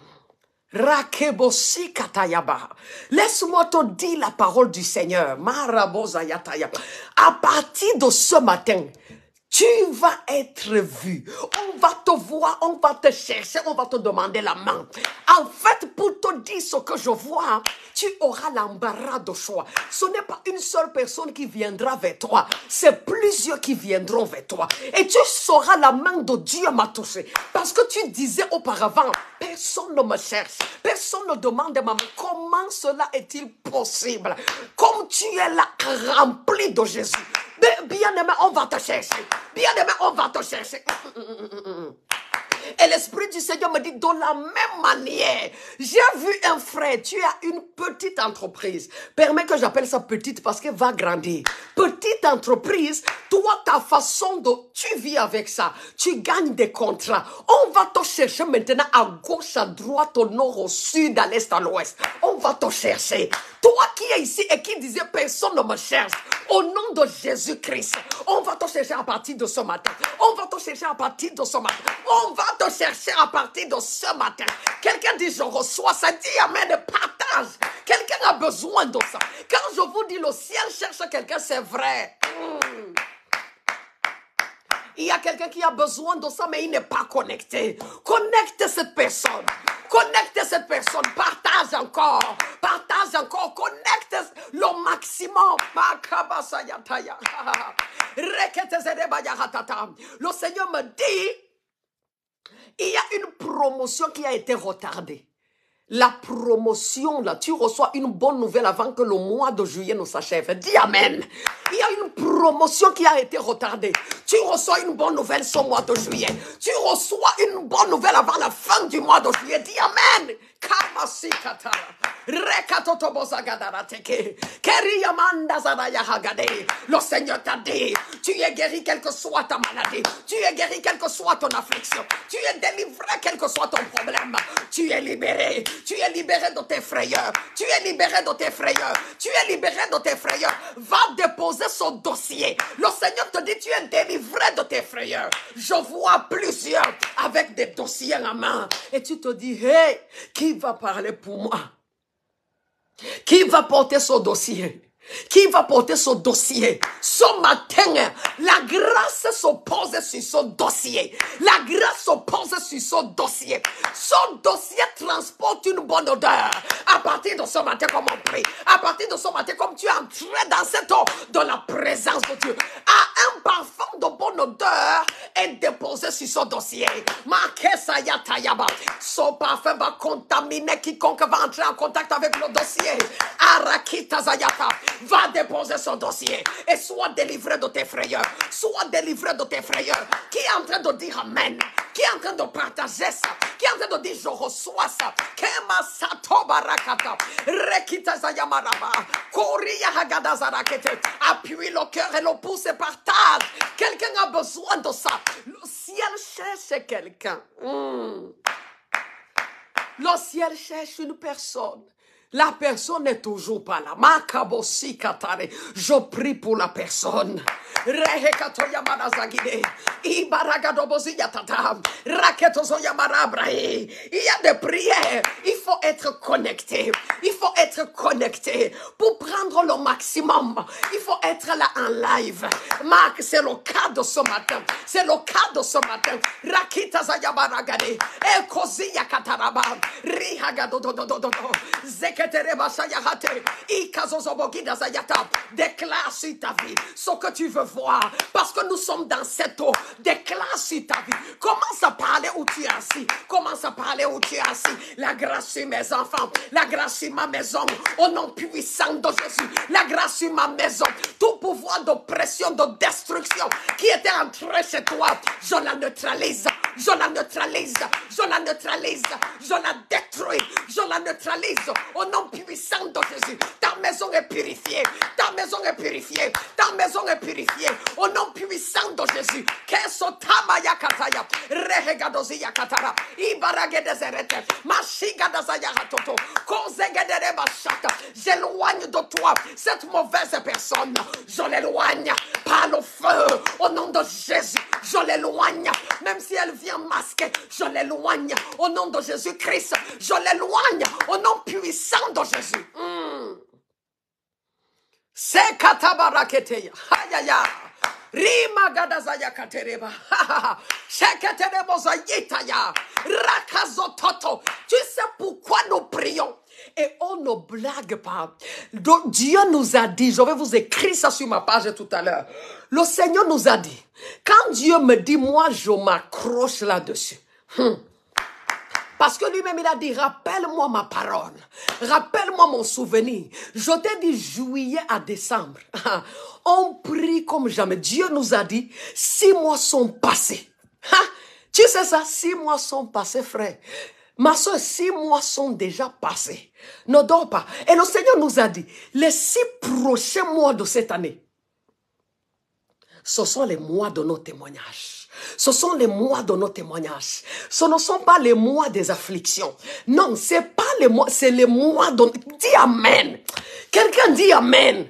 Rakebosi katayaba. Laisse-moi te dire la parole du Seigneur. Marabozayataya. À partir de ce matin, tu vas être vu. On va te voir, on va te chercher, on va te demander la main. En fait, pour te dire ce que je vois, tu auras l'embarras de choix. Ce n'est pas une seule personne qui viendra vers toi. C'est plusieurs qui viendront vers toi. Et tu sauras la main de Dieu m'a touché. Parce que tu disais auparavant, personne ne me cherche. Personne ne demande ma main. Comment cela est-il possible? Comme tu es là, rempli de Jésus. Bien-aimé, on va te chercher. Bien-aimé, on va te chercher. Et l'Esprit du Seigneur me dit, de la même manière, j'ai vu un frère, tu as une petite entreprise. Permets que j'appelle ça petite parce qu'elle va grandir. Petite entreprise, toi, ta façon de, tu vis avec ça. Tu gagnes des contrats. On va te chercher maintenant à gauche, à droite, au nord, au sud, à l'est, à l'ouest. On va te chercher. Toi qui es ici et qui disais, personne ne me cherche. Au nom de Jésus-Christ, on va te chercher à partir de ce matin. On va te chercher à partir de ce matin. On va te chercher à partir de ce matin. Quelqu'un dit, je reçois ça. Dis amen et partage. Quelqu'un a besoin de ça. Quand je vous dis, le ciel cherche quelqu'un, c'est vrai. Il y a quelqu'un qui a besoin de ça, mais il n'est pas connecté. Connecte cette personne. Connecte cette personne. Partage encore. Partage encore. Connecte le maximum. Le Seigneur me dit, il y a une promotion qui a été retardée. La promotion, là, tu reçois une bonne nouvelle avant que le mois de juillet ne s'achève. Dis Amen. Il y a une promotion qui a été retardée. Tu reçois une bonne nouvelle ce mois de juillet. Tu reçois une bonne nouvelle avant la fin du mois de juillet. Dis Amen. Le Seigneur t'a dit, tu es guéri quelle que soit ta maladie. Tu es guéri quelle que soit ton affliction. Tu es délivré quel que soit ton problème. Tu es libéré. Tu es libéré de tes frayeurs. Tu es libéré de tes frayeurs. Tu es libéré de tes frayeurs. Va déposer son dossier. Le Seigneur te dit, tu es délivré de tes frayeurs. Je vois plusieurs avec des dossiers en main. Et tu te dis, hey, qui va parler pour moi? Qui va porter son dossier? Qui va porter son dossier? Ce matin, la grâce se pose sur son dossier. La grâce se pose sur son dossier. Son dossier transporte une bonne odeur. À partir de ce matin, comme on prie, à partir de ce matin, comme tu es entré dans cette eau, dans la présence de Dieu, un parfum de bonne odeur est déposé sur son dossier. Son parfum va contaminer quiconque va entrer en contact avec le dossier. Arakita Zayata va déposer son dossier et sois délivré de tes frayeurs. Sois délivré de tes frayeurs. Qui est en train de dire Amen? Qui est en train de partager ça? Qui est en train de dire je reçois ça? Kema Sato Barakata Rekita Zayamaraba Koria Hagada Zarakete. Appuie le cœur et le pouce et partage. Quelqu'un a besoin de ça. Le ciel cherche quelqu'un. Le ciel cherche une personne. La personne n'est toujours pas là. Makabosi Katare. Je prie pour la personne. Rehekatoya Marazagide. Ibaragadobosi Yatata. Raketozoya Marabrahi. Il y a des prières. Il faut être connecté. Il faut être connecté. Pour prendre le maximum, il faut être là en live. Marc, c'est le cas de ce matin. C'est le cas de ce matin. Rakita Zayabaragade. Ekozi Yakataraba. Rihagadododododo. Déclare sur ta vie ce que tu veux voir. Parce que nous sommes dans cette eau. Déclare sur ta vie. Commence à parler où tu es assis. Commence à parler où tu es assis. La grâce sur mes enfants. La grâce sur ma maison. Au nom puissant de Jésus. La grâce sur ma maison. Tout pouvoir d'oppression, de destruction qui était entré chez toi. Je la neutralise. Je la neutralise. Je la neutralise. Je la détruis. Je la neutralise. Au nom puissant de Jésus, ta maison est purifiée. Ta maison est purifiée. Ta maison est purifiée. Au nom puissant de Jésus. J'éloigne de toi cette mauvaise personne. Je l'éloigne par le feu. Au nom de Jésus, je l'éloigne. Même si elle vient masquer, je l'éloigne. Au nom de Jésus-Christ, je l'éloigne. Au nom puissant de Jésus. C'est katabaraketeya. Hayaya. Rima gadazaya katereba. Sheketerebo zayitaya. Rakazototo. Tu sais pourquoi nous prions? Et on ne blague pas. Donc Dieu nous a dit, je vais vous écrire ça sur ma page tout à l'heure. Le Seigneur nous a dit, quand Dieu me dit, moi je m'accroche là-dessus. Parce que lui-même, il a dit, rappelle-moi ma parole. Rappelle-moi mon souvenir. Je t'ai dit juillet à décembre. On prie comme jamais. Dieu nous a dit, 6 mois sont passés. Tu sais ça, 6 mois sont passés, frère. Ma soeur, 6 mois sont déjà passés. Ne dors pas. Et le Seigneur nous a dit, les 6 prochains mois de cette année, ce sont les mois de nos témoignages. Ce sont les mois de nos témoignages. Ce ne sont pas les mois des afflictions. Non, c'est pas les mois, c'est les mois de... Dis Amen. Quelqu'un dit Amen.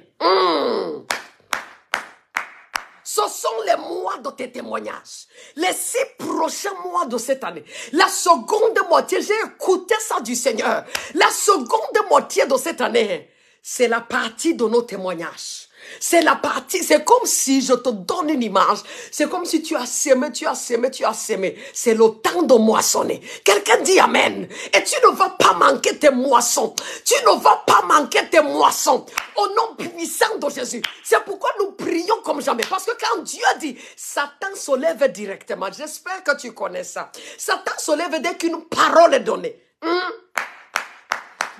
Ce sont les mois de tes témoignages. Les 6 prochains mois de cette année. La seconde moitié, j'ai écouté ça du Seigneur. La seconde moitié de cette année, c'est la partie de nos témoignages. C'est la partie, c'est comme si je te donne une image. C'est comme si tu as sémé, tu as sémé, tu as sémé. C'est le temps de moissonner. Quelqu'un dit Amen. Et tu ne vas pas manquer tes moissons. Tu ne vas pas manquer tes moissons. Au nom puissant de Jésus. C'est pourquoi nous prions comme jamais. Parce que quand Dieu dit, Satan se lève directement. J'espère que tu connais ça. Satan se lève dès qu'une parole est donnée.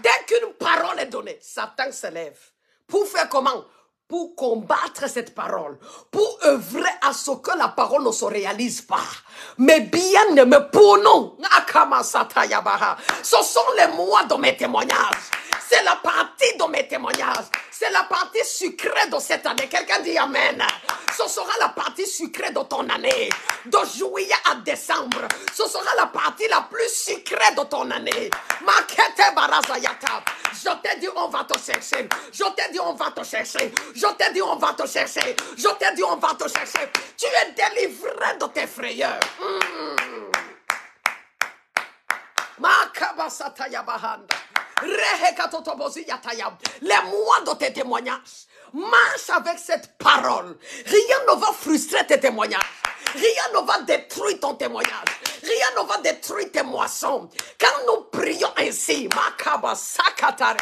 Dès qu'une parole est donnée, Satan se lève. Pour faire comment? Pour combattre cette parole, pour œuvrer à ce que la parole ne se réalise pas. Mais bien aimé pour nous, ce sont les mois de mes témoignages. C'est la partie de mes témoignages. C'est la partie sucrée de cette année. Quelqu'un dit Amen. Ce sera la partie sucrée de ton année. De juillet à décembre. Ce sera la partie la plus sucrée de ton année. Makete barazayata. Je t'ai dit on va te chercher. Je t'ai dit on va te chercher. Je t'ai dit on va te chercher. Je t'ai dit on va te chercher. Tu es délivré de tes frayeurs. Makabasataya bahanda. Les mois de tes témoignages, marche avec cette parole. Rien ne va frustrer tes témoignages. Rien ne va détruire ton témoignage. Rien ne va détruire tes moissons. Quand nous prions ainsi, Makaba Sakatare.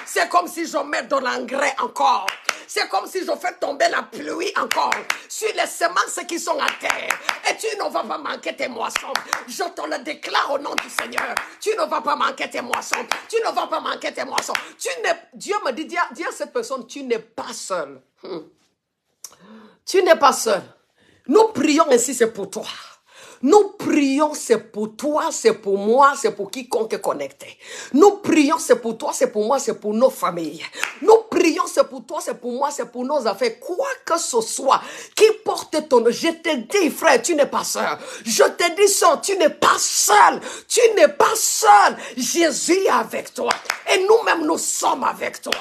C'est comme si je mets de l'engrais encore. C'est comme si je fais tomber la pluie encore sur les semences qui sont à terre. Et tu ne vas pas manquer tes moissons. Je te le déclare au nom du Seigneur. Tu ne vas pas manquer tes moissons. Tu ne vas pas manquer tes moissons. Dieu me dit, dis à cette personne, tu n'es pas seul. Tu n'es pas seul. Nous prions ainsi, c'est pour toi. Nous prions, c'est pour toi, c'est pour moi, c'est pour quiconque est connecté. Nous prions, c'est pour toi, c'est pour moi, c'est pour nos familles. Nous prions, c'est pour toi, c'est pour moi, c'est pour nos affaires. Quoi que ce soit qui porte ton nom. Je te dis, frère, tu n'es pas seul. Je te dis, soeur, tu n'es pas seul. Tu n'es pas seul. Jésus est avec toi. Et nous-mêmes, nous sommes avec toi.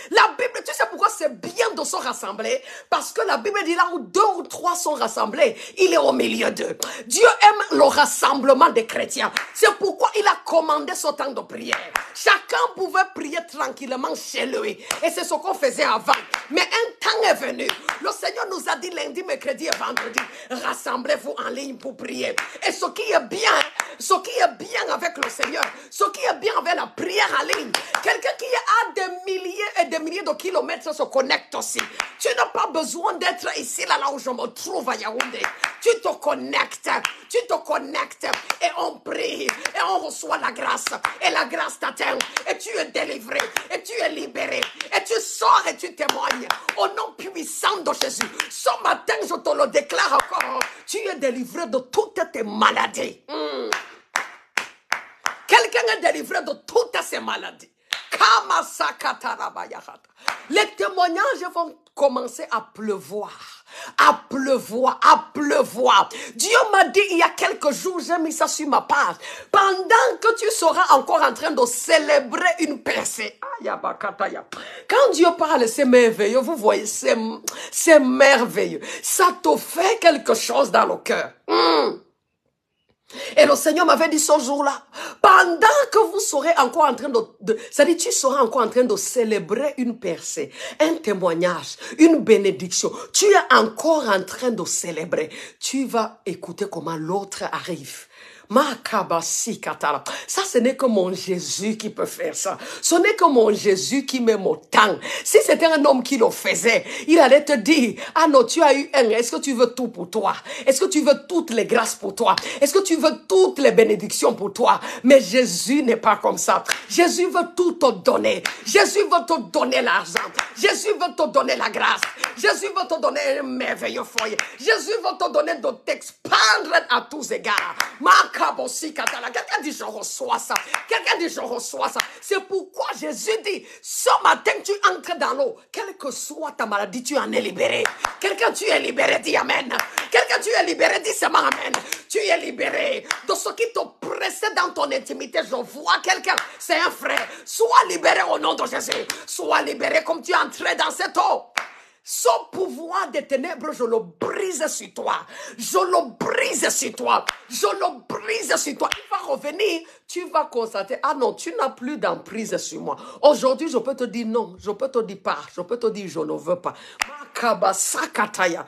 La Bible, tu sais pourquoi c'est bien de se rassembler? Parce que la Bible dit là où 2 ou 3 sont rassemblés, il est au milieu d'eux. Dieu aime le rassemblement des chrétiens. C'est pourquoi il a commandé ce temps de prière. Chacun pouvait prier tranquillement chez lui. Et c'est ce qu'on faisait avant. Mais un temps est venu. Le Seigneur nous a dit lundi, mercredi et vendredi, rassemblez-vous en ligne pour prier. Et ce qui est bien avec le Seigneur, ce qui est bien avec la prière en ligne, quelqu'un qui a des milliers et des milliers de kilomètres se connecte aussi. Tu n'as pas besoin d'être ici, là où je me trouve à Yaoundé. Tu te connectes et on prie et on reçoit la grâce. Et la grâce t'atteint et tu es délivré et tu es libéré et tu sors et tu témoignes au nom puissant de Jésus. Ce matin, je te le déclare encore, tu es délivré de toutes tes maladies. Quelqu'un est délivré de toutes ces maladies. Les témoignages vont commencer à pleuvoir. À pleuvoir, à pleuvoir. Dieu m'a dit il y a quelques jours, j'ai mis ça sur ma page. Pendant que tu seras encore en train de célébrer une percée. Quand Dieu parle, c'est merveilleux. Vous voyez, c'est merveilleux. Ça te fait quelque chose dans le cœur. Et le Seigneur m'avait dit ce jour-là, pendant que vous serez encore en train c'est-à-dire tu seras encore en train de célébrer une percée, un témoignage, une bénédiction, tu es encore en train de célébrer, tu vas écouter comment l'autre arrive. Ça, ce n'est que mon Jésus qui peut faire ça. Ce n'est que mon Jésus qui m'aime autant. Si c'était un homme qui le faisait, il allait te dire, ah non, tu as eu un, est-ce que tu veux tout pour toi? Est-ce que tu veux toutes les grâces pour toi? Est-ce que tu veux toutes les bénédictions pour toi? Mais Jésus n'est pas comme ça. Jésus veut tout te donner. Jésus veut te donner l'argent. Jésus veut te donner la grâce. Jésus veut te donner un merveilleux foyer. Jésus veut te donner de t'expandre à tous égards. Quelqu'un dit je reçois ça. Quelqu'un dit je reçois ça. C'est pourquoi Jésus dit ce matin tu entres dans l'eau. Quelle que soit ta maladie, tu en es libéré. Quelqu'un tu es libéré, dis amen. Quelqu'un tu es libéré, dis seulement amen. Tu es libéré de ce qui te pressait dans ton intimité. Je vois quelqu'un, c'est un frère. Sois libéré au nom de Jésus. Sois libéré comme tu es entré dans cette eau. Ce pouvoir des ténèbres, je le brise sur toi. Je le brise sur toi. Je le brise sur toi. Il va revenir. Tu vas constater, ah non, tu n'as plus d'emprise sur moi. Aujourd'hui, je peux te dire non. Je peux te dire pas. Je peux te dire je ne veux pas. Makabasakataya.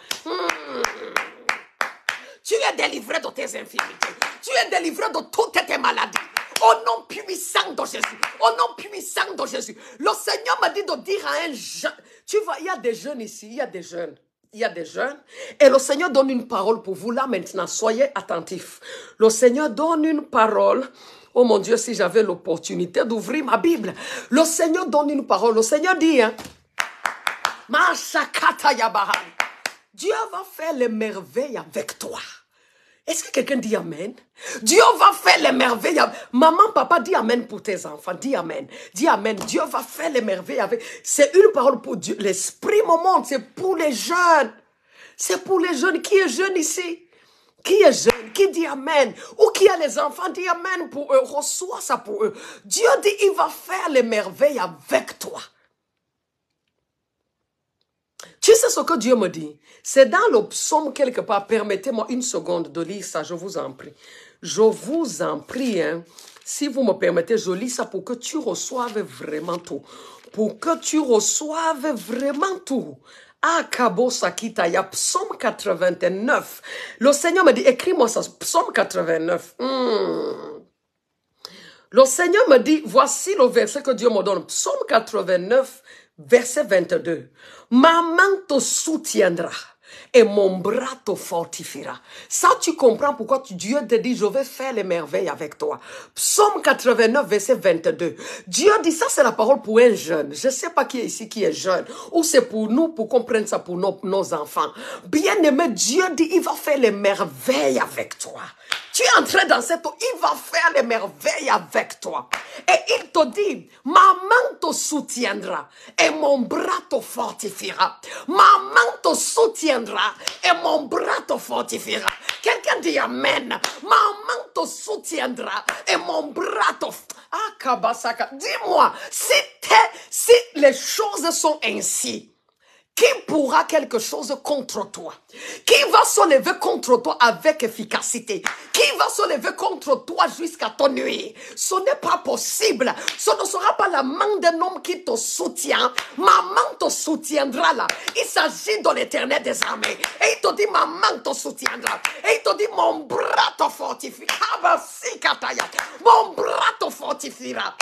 Tu es délivré de tes infirmités. Tu es délivré de toutes tes maladies. Au nom puissant de Jésus. Au nom puissant de Jésus. Le Seigneur m'a dit de dire à un jeune. Tu vois, il y a des jeunes ici. Il y a des jeunes. Il y a des jeunes. Et le Seigneur donne une parole pour vous là maintenant. Soyez attentifs. Le Seigneur donne une parole. Oh mon Dieu, si j'avais l'opportunité d'ouvrir ma Bible. Le Seigneur donne une parole. Le Seigneur dit, hein. Dieu va faire les merveilles avec toi. Est-ce que quelqu'un dit Amen? Dieu va faire les merveilles. Maman, papa, dis Amen pour tes enfants. Dis Amen. Dis Amen. Dieu va faire les merveilles avec. C'est une parole pour Dieu. L'esprit me montre. C'est pour les jeunes. C'est pour les jeunes. Qui est jeune ici? Qui est jeune? Qui dit Amen? Ou qui a les enfants? Dit Amen pour eux. Reçois ça pour eux. Dieu dit, il va faire les merveilles avec toi. Tu sais ce que Dieu me dit? C'est dans le psaume quelque part. Permettez-moi une seconde de lire ça, je vous en prie. Je vous en prie, hein. Si vous me permettez, je lis ça pour que tu reçoives vraiment tout. Pour que tu reçoives vraiment tout. Akabo Sakitaya, psaume 89. Le Seigneur me dit, écris-moi ça, psaume 89. Le Seigneur me dit, voici le verset que Dieu me donne. Psaume 89, verset 22. Ma main te soutiendra et mon bras te fortifiera. Ça, tu comprends pourquoi Dieu te dit, je vais faire les merveilles avec toi. Psaume 89, verset 22. Dieu dit, ça c'est la parole pour un jeune. Je ne sais pas qui est ici qui est jeune. Ou c'est pour nous, pour qu'on prenne ça pour nos enfants. Bien-aimé, Dieu dit, il va faire les merveilles avec toi. Tu es entré dans cette eau, il va faire les merveilles avec toi. Et il te dit, ma main te soutiendra et mon bras te fortifiera. Ma main te soutiendra et mon bras te fortifiera. Quelqu'un dit Amen. Ma main te soutiendra et mon bras te... Ah, Kabasaka, dis-moi, si les choses sont ainsi, qui pourra quelque chose contre toi? Qui va se lever contre toi avec efficacité? Qui va se lever contre toi jusqu'à ton nuit? Ce n'est pas possible. Ce ne sera pas la main d'un homme qui te soutient. Ma main te soutiendra là. Il s'agit de l'Éternel des armées. Et il te dit, ma main te soutiendra. Et il te dit, mon bras te fortifiera. Mon bras te fortifiera.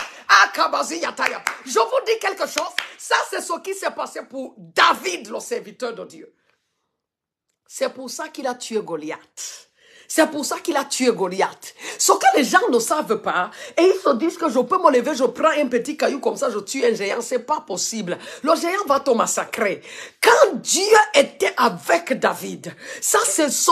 Je vous dis quelque chose. Ça, c'est ce qui s'est passé pour David, le serviteur de Dieu. C'est pour ça qu'il a tué Goliath. C'est pour ça qu'il a tué Goliath. Ce que les gens ne savent pas, et ils se disent que je peux me lever, je prends un petit caillou comme ça, je tue un géant, c'est pas possible. Le géant va te massacrer. Quand Dieu était avec David, ça c'est ce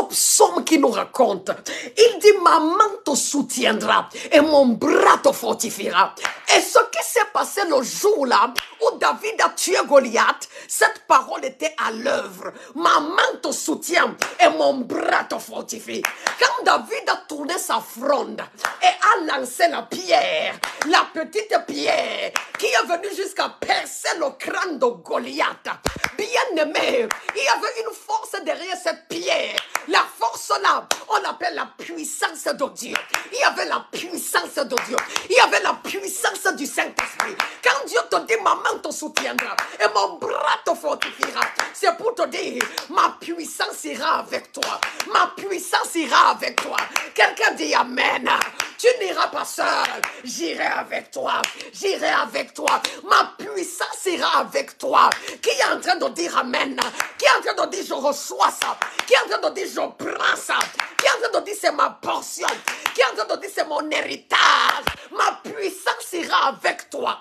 psaume qui nous raconte. Il dit, ma main te soutiendra et mon bras te fortifiera. Et ce qui s'est passé le jour-là où David a tué Goliath, cette parole était à l'œuvre. Ma main te soutient et mon bras te fortifie. Quand David a tourné sa fronde et a lancé la petite pierre qui est venue jusqu'à percer le crâne de Goliath, bien aimé, il y avait une force derrière cette pierre. La force là, on l'appelle la puissance de Dieu. Il y avait la puissance de Dieu. Il y avait la puissance du Saint-Esprit. Quand Dieu te dit, ma main te soutiendra et mon bras te fortifiera, c'est pour te dire, ma puissance ira avec toi. Ma puissance ira avec toi. Quelqu'un dit Amen. Tu n'iras pas seul. J'irai avec toi. J'irai avec toi. Ma puissance ira avec toi. Qui est en train de dire Amen? Qui est en train de dire je reçois ça? Qui est en train de dire je prends ça? Qui est en train de dire c'est ma portion? Qui est en train de dire c'est mon héritage? Ma puissance ira avec toi.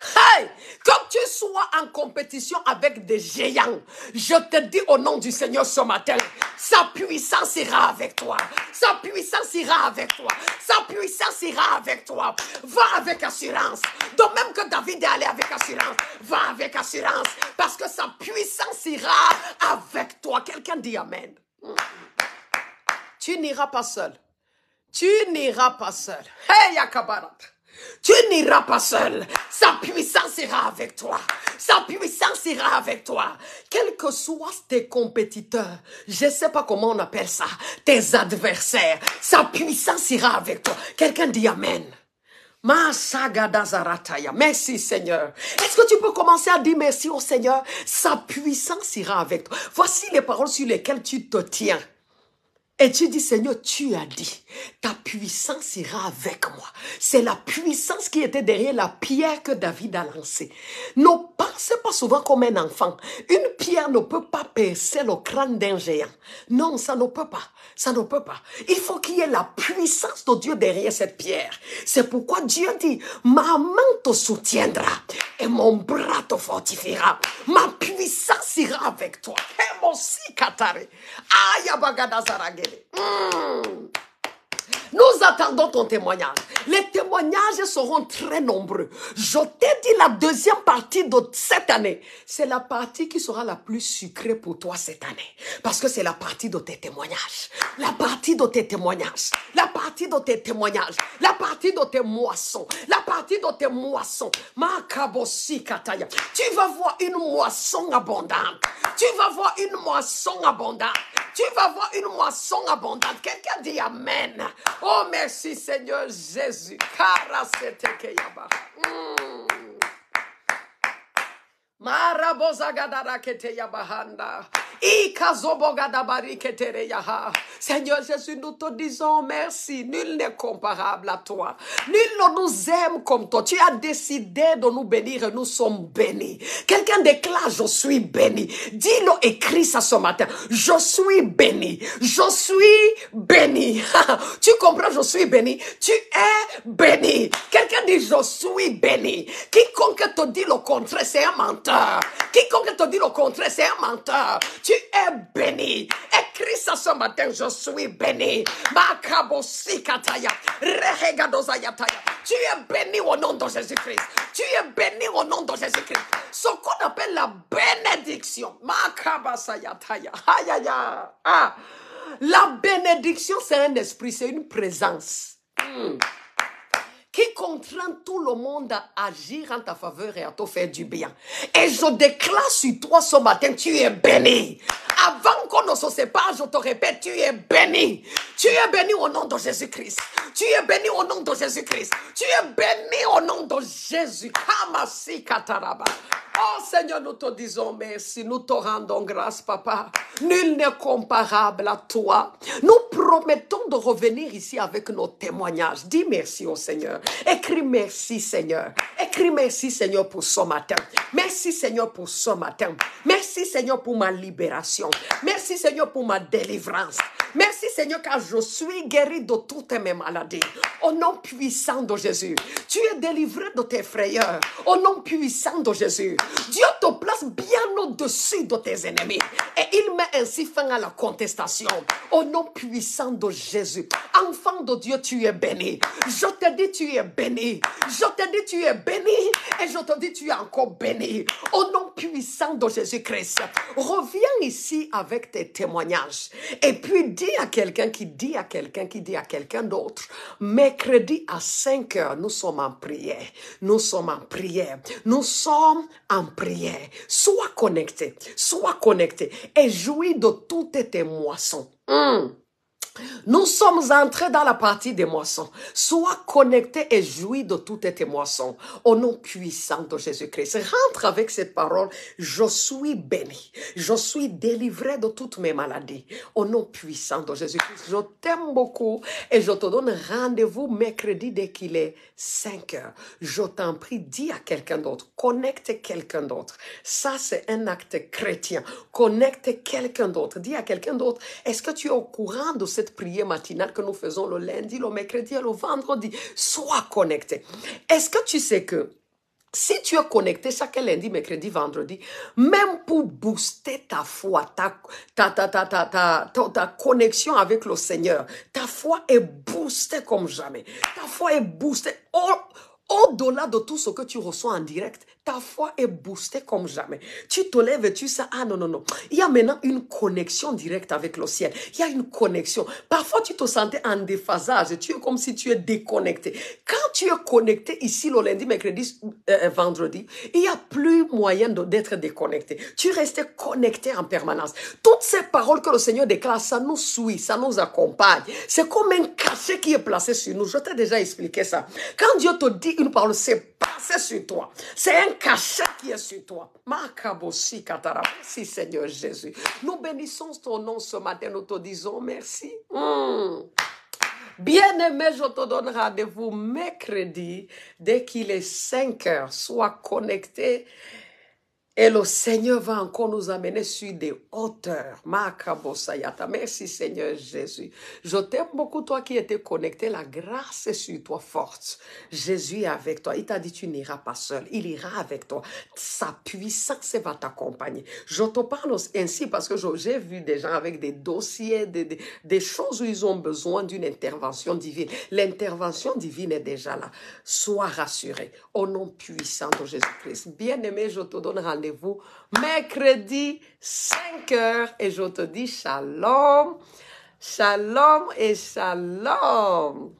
Hey, comme tu sois en compétition avec des géants, je te dis au nom du Seigneur ce matin, sa puissance ira avec toi. Sa puissance ira avec toi. Sa puissance ira avec toi. Va avec assurance. De même que David est allé avec assurance, va avec assurance parce que sa puissance ira avec toi. Quelqu'un dit Amen. Tu n'iras pas seul. Tu n'iras pas seul. Hey, Yakabarat. Tu n'iras pas seul. Sa puissance ira avec toi. Sa puissance ira avec toi. Quels que soient tes compétiteurs, je ne sais pas comment on appelle ça, tes adversaires, sa puissance ira avec toi. Quelqu'un dit Amen. Merci Seigneur. Est-ce que tu peux commencer à dire merci au Seigneur? Sa puissance ira avec toi. Voici les paroles sur lesquelles tu te tiens. Et tu dis, Seigneur, tu as dit, ta puissance ira avec moi. C'est la puissance qui était derrière la pierre que David a lancée. Ne pensez pas souvent comme un enfant. Une pierre ne peut pas percer le crâne d'un géant. Non, ça ne peut pas. Ça ne peut pas. Il faut qu'il y ait la puissance de Dieu derrière cette pierre. C'est pourquoi Dieu dit, ma main te soutiendra et mon bras te fortifiera. Ma puissance ira avec toi. Nous attendons ton témoignage. Les témoignages seront très nombreux. Je t'ai dit la deuxième partie de cette année. C'est la partie qui sera la plus sucrée pour toi cette année. Parce que c'est la partie de tes témoignages. La partie de tes témoignages. La partie de tes témoignages. La partie de tes moissons. La partie de tes moissons. Makabosi kataya. Tu vas voir une moisson abondante. Tu vas voir une moisson abondante. Tu vas voir une moisson abondante. Quelqu'un dit Amen. Oh, merci Seigneur Jésus. Seigneur Jésus, nous te disons merci. Nul n'est comparable à toi. Nul ne nous aime comme toi. Tu as décidé de nous bénir et nous sommes bénis. Quelqu'un déclare, je suis béni. Dis-le, écris ça ce matin. Je suis béni. Je suis béni. Tu comprends, je suis béni. Tu es béni. Quelqu'un dit, je suis béni. Quiconque te dit le contraire, c'est un menteur. Quiconque te dit le contraire, c'est un menteur. Tu es béni. Écris ça ce matin, je suis béni. Tu es béni au nom de Jésus-Christ. Tu es béni au nom de Jésus-Christ. Ce qu'on appelle la bénédiction. La bénédiction, c'est un esprit, c'est une présence. Qui contraint tout le monde à agir en ta faveur et à te faire du bien. Et je déclare sur toi ce matin, tu es béni. Avant qu'on ne se sépare, je te répète, tu es béni. Tu es béni au nom de Jésus-Christ. Tu es béni au nom de Jésus-Christ. Tu es béni au nom de Jésus. Kamasi kataraba. Oh Seigneur, nous te disons merci, nous te rendons grâce, Papa. Nul n'est comparable à toi. Nous promettons de revenir ici avec nos témoignages. Dis merci au Seigneur. Écris merci, Seigneur. Écris merci, Seigneur, pour ce matin. Merci, Seigneur, pour ce matin. Merci, Seigneur, pour ma libération. Merci, Seigneur, pour ma délivrance. Merci, Seigneur, car je suis guéri de toutes mes maladies. Au nom puissant de Jésus, tu es délivré de tes frayeurs. Au nom puissant de Jésus, Dieu te place bien au-dessus de tes ennemis. Et il met ainsi fin à la contestation. Au nom puissant de Jésus, enfant de Dieu, tu es béni. Je te dis, tu es béni. Je te dis, tu es béni. Et je te dis, tu es encore béni. Au nom puissant de Jésus-Christ, reviens ici avec tes témoignages. Et puis dis à quelqu'un qui dit à quelqu'un qui dit à quelqu'un d'autre, mercredi à 5 heures, nous sommes en prière. Nous sommes en prière. Nous sommes en prière. Sois connecté et jouis de toutes tes moissons. Nous sommes entrés dans la partie des moissons. Sois connecté et jouis de toutes tes moissons. Au nom puissant de Jésus-Christ. Rentre avec cette parole. Je suis béni. Je suis délivré de toutes mes maladies. Au nom puissant de Jésus-Christ. Je t'aime beaucoup et je te donne rendez-vous mercredi dès qu'il est 5 heures. Je t'en prie, dis à quelqu'un d'autre. Connecte quelqu'un d'autre. Ça, c'est un acte chrétien. Connecte quelqu'un d'autre. Dis à quelqu'un d'autre. Est-ce que tu es au courant de cette prière matinale que nous faisons le lundi, le mercredi et le vendredi? Sois connecté. Est-ce que tu sais que si tu es connecté chaque lundi, mercredi, vendredi, même pour booster ta foi, ta connexion avec le Seigneur, ta foi est boostée comme jamais. Ta foi est boostée. Au-delà de tout ce que tu reçois en direct, ta foi est boostée comme jamais. Tu te lèves et tu sais, ah non, non, non. Il y a maintenant une connexion directe avec le ciel. Il y a une connexion. Parfois, tu te sentais en déphasage. Tu es comme si tu es déconnecté. Quand tu es connecté ici le lundi, mercredi, vendredi, il n'y a plus moyen d'être déconnecté. Tu restes connecté en permanence. Toutes ces paroles que le Seigneur déclare, ça nous suit, ça nous accompagne. C'est comme un cachet qui est placé sur nous. Je t'ai déjà expliqué ça. Quand Dieu te dit une parole, c'est passé sur toi. C'est un cachet qui est sur toi. Makaboshi katara. Merci Seigneur Jésus. Nous bénissons ton nom ce matin. Nous te disons merci. Bien-aimé, je te donne rendez-vous mercredi dès qu'il est 5 heures. Sois connecté. Et le Seigneur va encore nous amener sur des hauteurs. Makabosayata. Merci Seigneur Jésus. Je t'aime beaucoup, toi qui étais connecté. La grâce est sur toi forte. Jésus est avec toi. Il t'a dit tu n'iras pas seul. Il ira avec toi. Sa puissance va t'accompagner. Je te parle ainsi parce que j'ai vu des gens avec des dossiers, des choses où ils ont besoin d'une intervention divine. L'intervention divine est déjà là. Sois rassuré. Au nom puissant de Jésus-Christ. Bien-aimé, je te donne rendez-vous mercredi 5 heures et je te dis shalom, shalom et shalom.